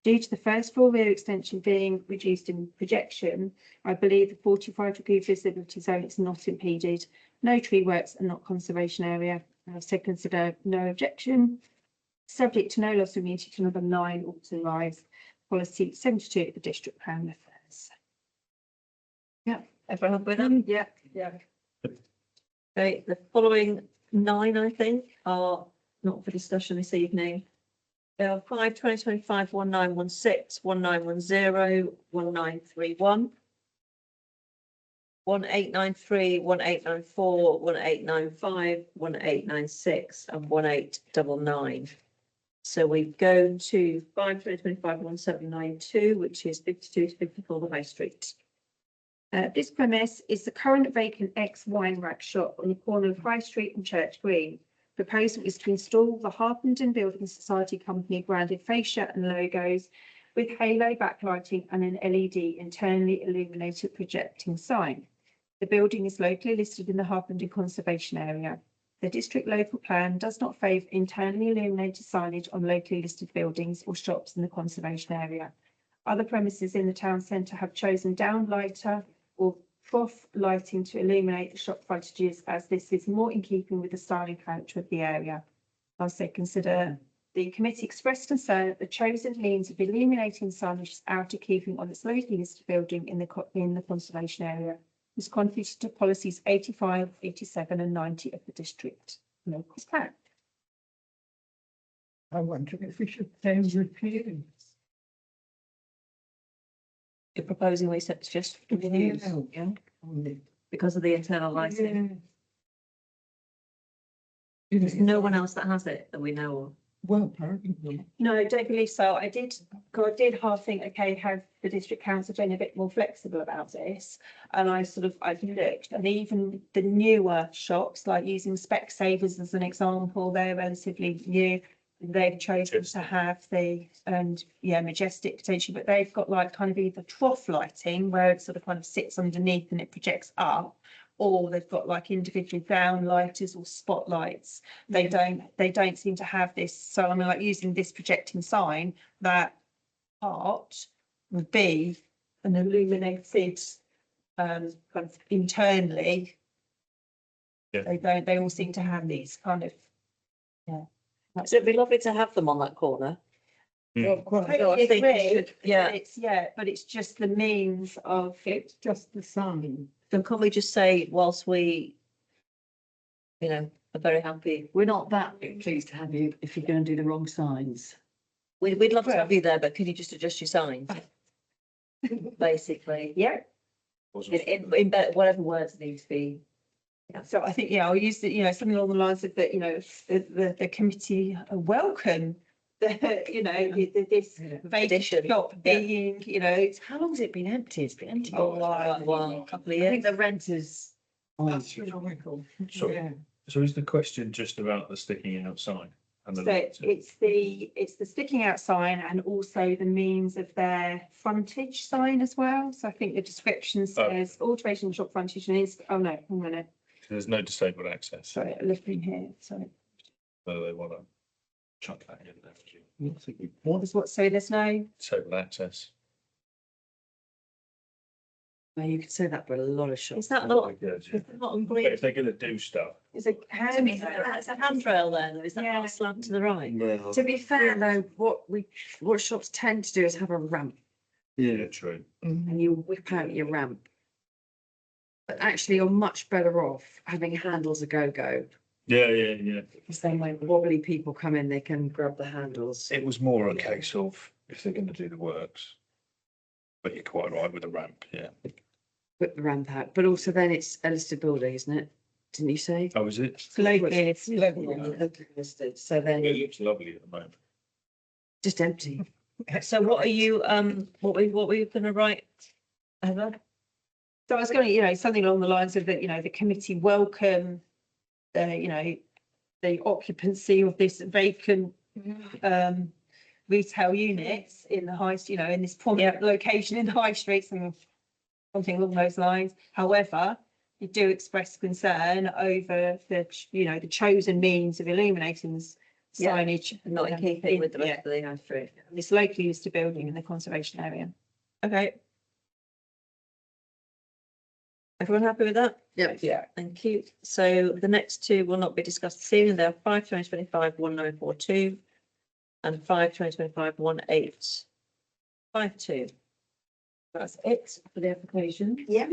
S2: Due to the first floor rear extension being reduced in projection, I believe the 45-degree visibility zone is not impeded. No tree works and not conservation area. I've said consider no objection. Subject to no loss of immunity to number 9 Alton Rise, policy 72 of the district plan affairs.
S1: Everyone happy with them?
S2: Yeah.
S1: Okay, the following 9, I think, are not for discussion this evening. They are 5/2025, 1916, 1910, 1931, 1893, 1894, 1895, 1896 and 1899. So we go to 5/2025, 1792, which is 52 to 54 the High Street.
S2: This premise is the current vacant ex-wine rack shop on the corner of High Street and Church Green. Proposal is to install the Harpenden Building Society Company branded fascia and logos with halo backlighting and an LED internally illuminated projecting sign. The building is locally listed in the Harpenden Conservation Area. The district local plan does not favour internally illuminated signage on locally listed buildings or shops in the conservation area. Other premises in the town centre have chosen downlighter or trough lighting to illuminate the shop frontages, as this is more in keeping with the style and character of the area. I say consider the committee expressed concern that the chosen means of illuminating signage is out of keeping on its locally listed building in the conservation area. This contributes to policies 85, 87 and 90 of the district local plan.
S7: I wonder if we should say review.
S1: You're proposing we set just reviews
S7: Yeah.
S1: because of the internal lighting.
S7: Yeah.
S1: There's no one else that has it that we know of.
S7: Well, apparently.
S2: No, I don't believe so. I did half think, okay, have the district council been a bit more flexible about this? And I've looked, and even the newer shops, like using Specsavers as an example, they're relatively new. They've chosen to have Majestic potentially, but they've got like kind of either trough lighting where it sort of kind of sits underneath and it projects up, or they've got like individual downlighters or spotlights. They don't seem to have this. So I mean, like using this projecting sign, that part would be an illuminated kind of internally.
S6: Yeah.
S2: They all seem to have these kind of,
S1: So it'd be lovely to have them on that corner.
S2: totally
S1: I think we
S2: agree,
S1: should- yeah.
S2: but it's just the means of.
S7: It's just the sign.
S1: So can we just say, whilst we, are very happy,
S4: We're not that pleased to have you if you're going to do the wrong signs.
S1: we'd love to have you there, but can you just adjust your signs? Basically,
S2: Yeah,
S1: in whatever words need to be.
S2: so I think, I'll use something along the lines of that, the committee welcome this vacant
S1: Addition,
S2: shop
S1: yeah.
S2: being,
S4: How long has it been empty? It's been empty.
S1: Oh, a couple of
S4: I think
S1: years.
S4: the renters.
S7: Astronomical.
S6: Sorry.
S7: Yeah.
S6: So is the question just about the sticking out sign? And the
S2: so
S6: lighting?
S2: it's the sticking out sign and also the means of their frontage sign as well. So I think the description says alteration of shop frontage and oh no, hang on a minute.
S6: There's no disabled access, so
S2: Sorry, looking here, sorry.
S6: they want to chuck that in there.
S3: That's a good point.
S2: There's what, so there's no,
S6: Disabled access.
S4: Well, you could say that for a lot of shops.
S1: Is that not,
S6: Yeah,
S1: is that not on
S6: But
S1: green?
S6: if they're going to do stuff,
S2: it's a hand.
S1: It's a handrail there, though. Is that
S2: Yeah.
S1: not slant to the right?
S3: Well,
S4: To be fair though, what shops tend to do is have a ramp
S3: yeah,
S6: true.
S4: and you whip out your ramp. But actually, you're much better off having handles a go-go.
S6: Yeah.
S4: Because then when wobbly people come in, they can grab the handles.
S6: It was more a case of if they're going to do the works. But you're quite right with the ramp, yeah.
S4: Whip the ramp out, but also then it's a listed building, isn't it? Didn't you say?
S6: Oh, is it?
S2: Locally, it's
S4: Yeah, locally listed, so then
S6: It looks lovely at the moment.
S4: just empty.
S1: So what are you, what were you gonna write? Heather?
S2: So I was going to, something along the lines of that, the committee welcome, the occupancy of this vacant retail units in the in this prominent location in the high streets and something along those lines. However, you do express concern over the chosen means of illuminating this
S1: Yeah,
S2: signage.
S1: Not in keeping with the rest of the high street.
S2: This locally used to building in the conservation area.
S1: Okay. Everyone happy with that?
S4: Yeah.
S1: Thank you. So the next two will not be discussed this evening. They are 5/2025/1942 and 5/2025/1852. That's it for the application.
S2: Yeah.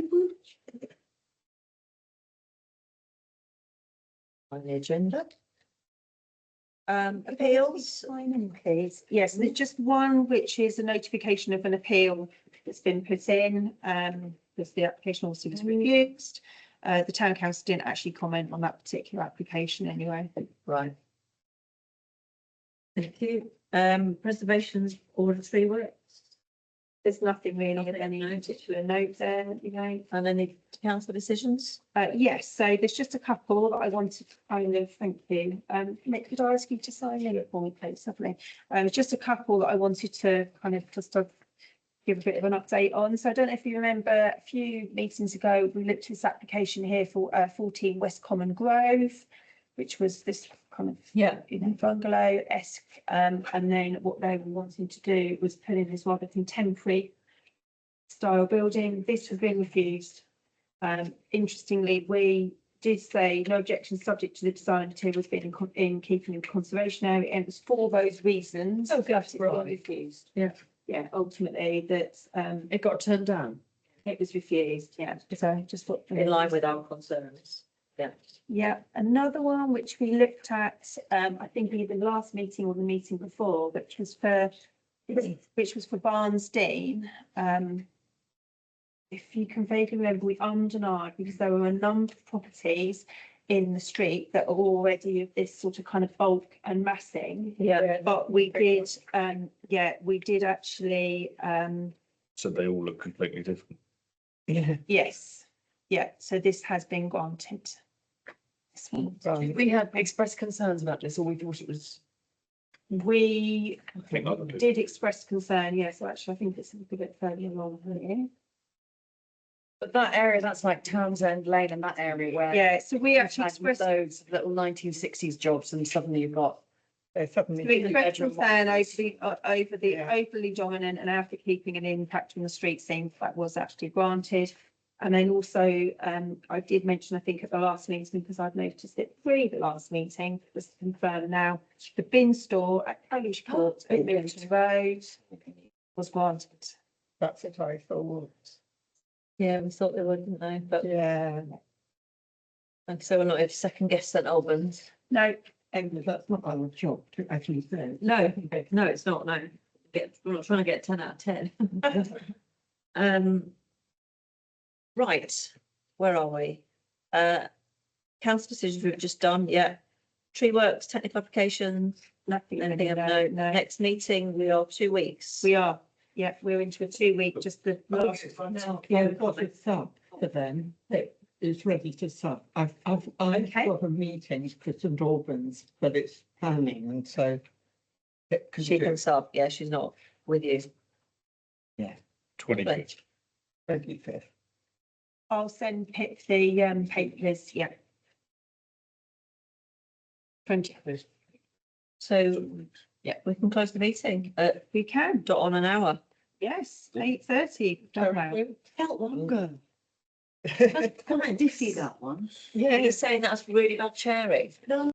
S1: On the agenda. Appeals.
S2: Sign in, please. Yes, there's just one, which is a notification of an appeal that's been put in, because the application also was refused. The town council didn't actually comment on that particular application anyway.
S1: Right. Thank you. Preservations order 3 works.
S2: There's nothing really of
S1: Nothing
S2: any
S1: noted.
S2: particular note there,
S1: And any council decisions?
S2: Yes, so there's just a couple that I wanted to kind of, thank you. Nick, could I ask you to sign in for me, please? Lovely. Just a couple that I wanted to kind of just give a bit of an update on. So I don't know if you remember a few meetings ago, we looked at this application here for 14 West Common Grove, which was this kind of bungalow-esque. And then what they were wanting to do was put in this rather contemporary style building. This has been refused. Interestingly, we did say no objection subject to the design of materials being in keeping with conservation area, and it was for those reasons.
S5: Oh,
S2: that it got
S5: right.
S2: refused.
S5: Yeah.
S2: Yeah, ultimately that,
S4: It got turned down.
S2: it was refused, yeah, so just what.
S1: In line with our concerns. Yeah.
S2: Yeah, another one which we looked at, I think either the last meeting or the meeting before, which was for Barnesdean. If you can vaguely remember, we ummed and ahed because there were a number of properties in the street that are already of this sort of kind of bulk and massing.
S1: Yeah.
S2: But we did, we did actually,
S6: So they all look completely different.
S7: Yeah.
S2: yes, yeah, so this has been granted. This one.
S7: Right.
S4: We had expressed concerns about this, or we thought it was.
S2: We
S6: I think I would do.
S2: did express concern, yes, so actually I think it's a little bit further along here.
S4: But that area, that's like Townsend Lane and that area where.
S2: Yeah, so we
S4: we've
S2: actually
S4: had
S2: expressed,
S4: those little 1960s jobs and suddenly you've got.
S7: They suddenly.
S2: we expressed
S4: bedroom
S2: concern over the
S7: Yeah.
S2: overly dominant and outward keeping an impact on the street scene, that was actually granted. And then also, I did mention, I think at the last meeting, because I've noticed it the last meeting, was confirmed now, the bin store at Polish Court at Milton Road was granted.
S7: That's what I thought.
S1: Yeah, we thought they would, didn't they? But
S7: Yeah.
S1: like, so we're not here to second guess St Albans.
S2: No,
S7: And that's not our job to actually say.
S1: No, no, it's not, no. We're not trying to get 10 out of 10. Right, where are we? Council decisions we've just done, yeah. Tree works, technical applications,
S2: nothing.
S1: anything of
S2: no,
S1: note.
S2: no.
S1: Next meeting, we are 2 weeks.
S2: We are, yeah, we're into a 2 week, just the last
S7: Okay.
S2: one.
S7: Now, I've got a sub for them that is ready to sub. I've
S2: Okay.
S7: got a meeting for St Albans, but it's planning and so. it can
S1: She
S7: do
S1: can sub, yeah, she's not with you.
S6: 25th.
S7: 25th.
S2: I'll send Pip the papers, yeah.
S7: 25th.
S1: So, yeah, we can close the meeting at
S2: We can,
S1: dot on an hour.
S2: yes, 8:30.
S4: Felt longer. That's quite diffy, that one.
S1: Are
S7: Yeah,
S1: you saying that's really bad sharing?
S4: No,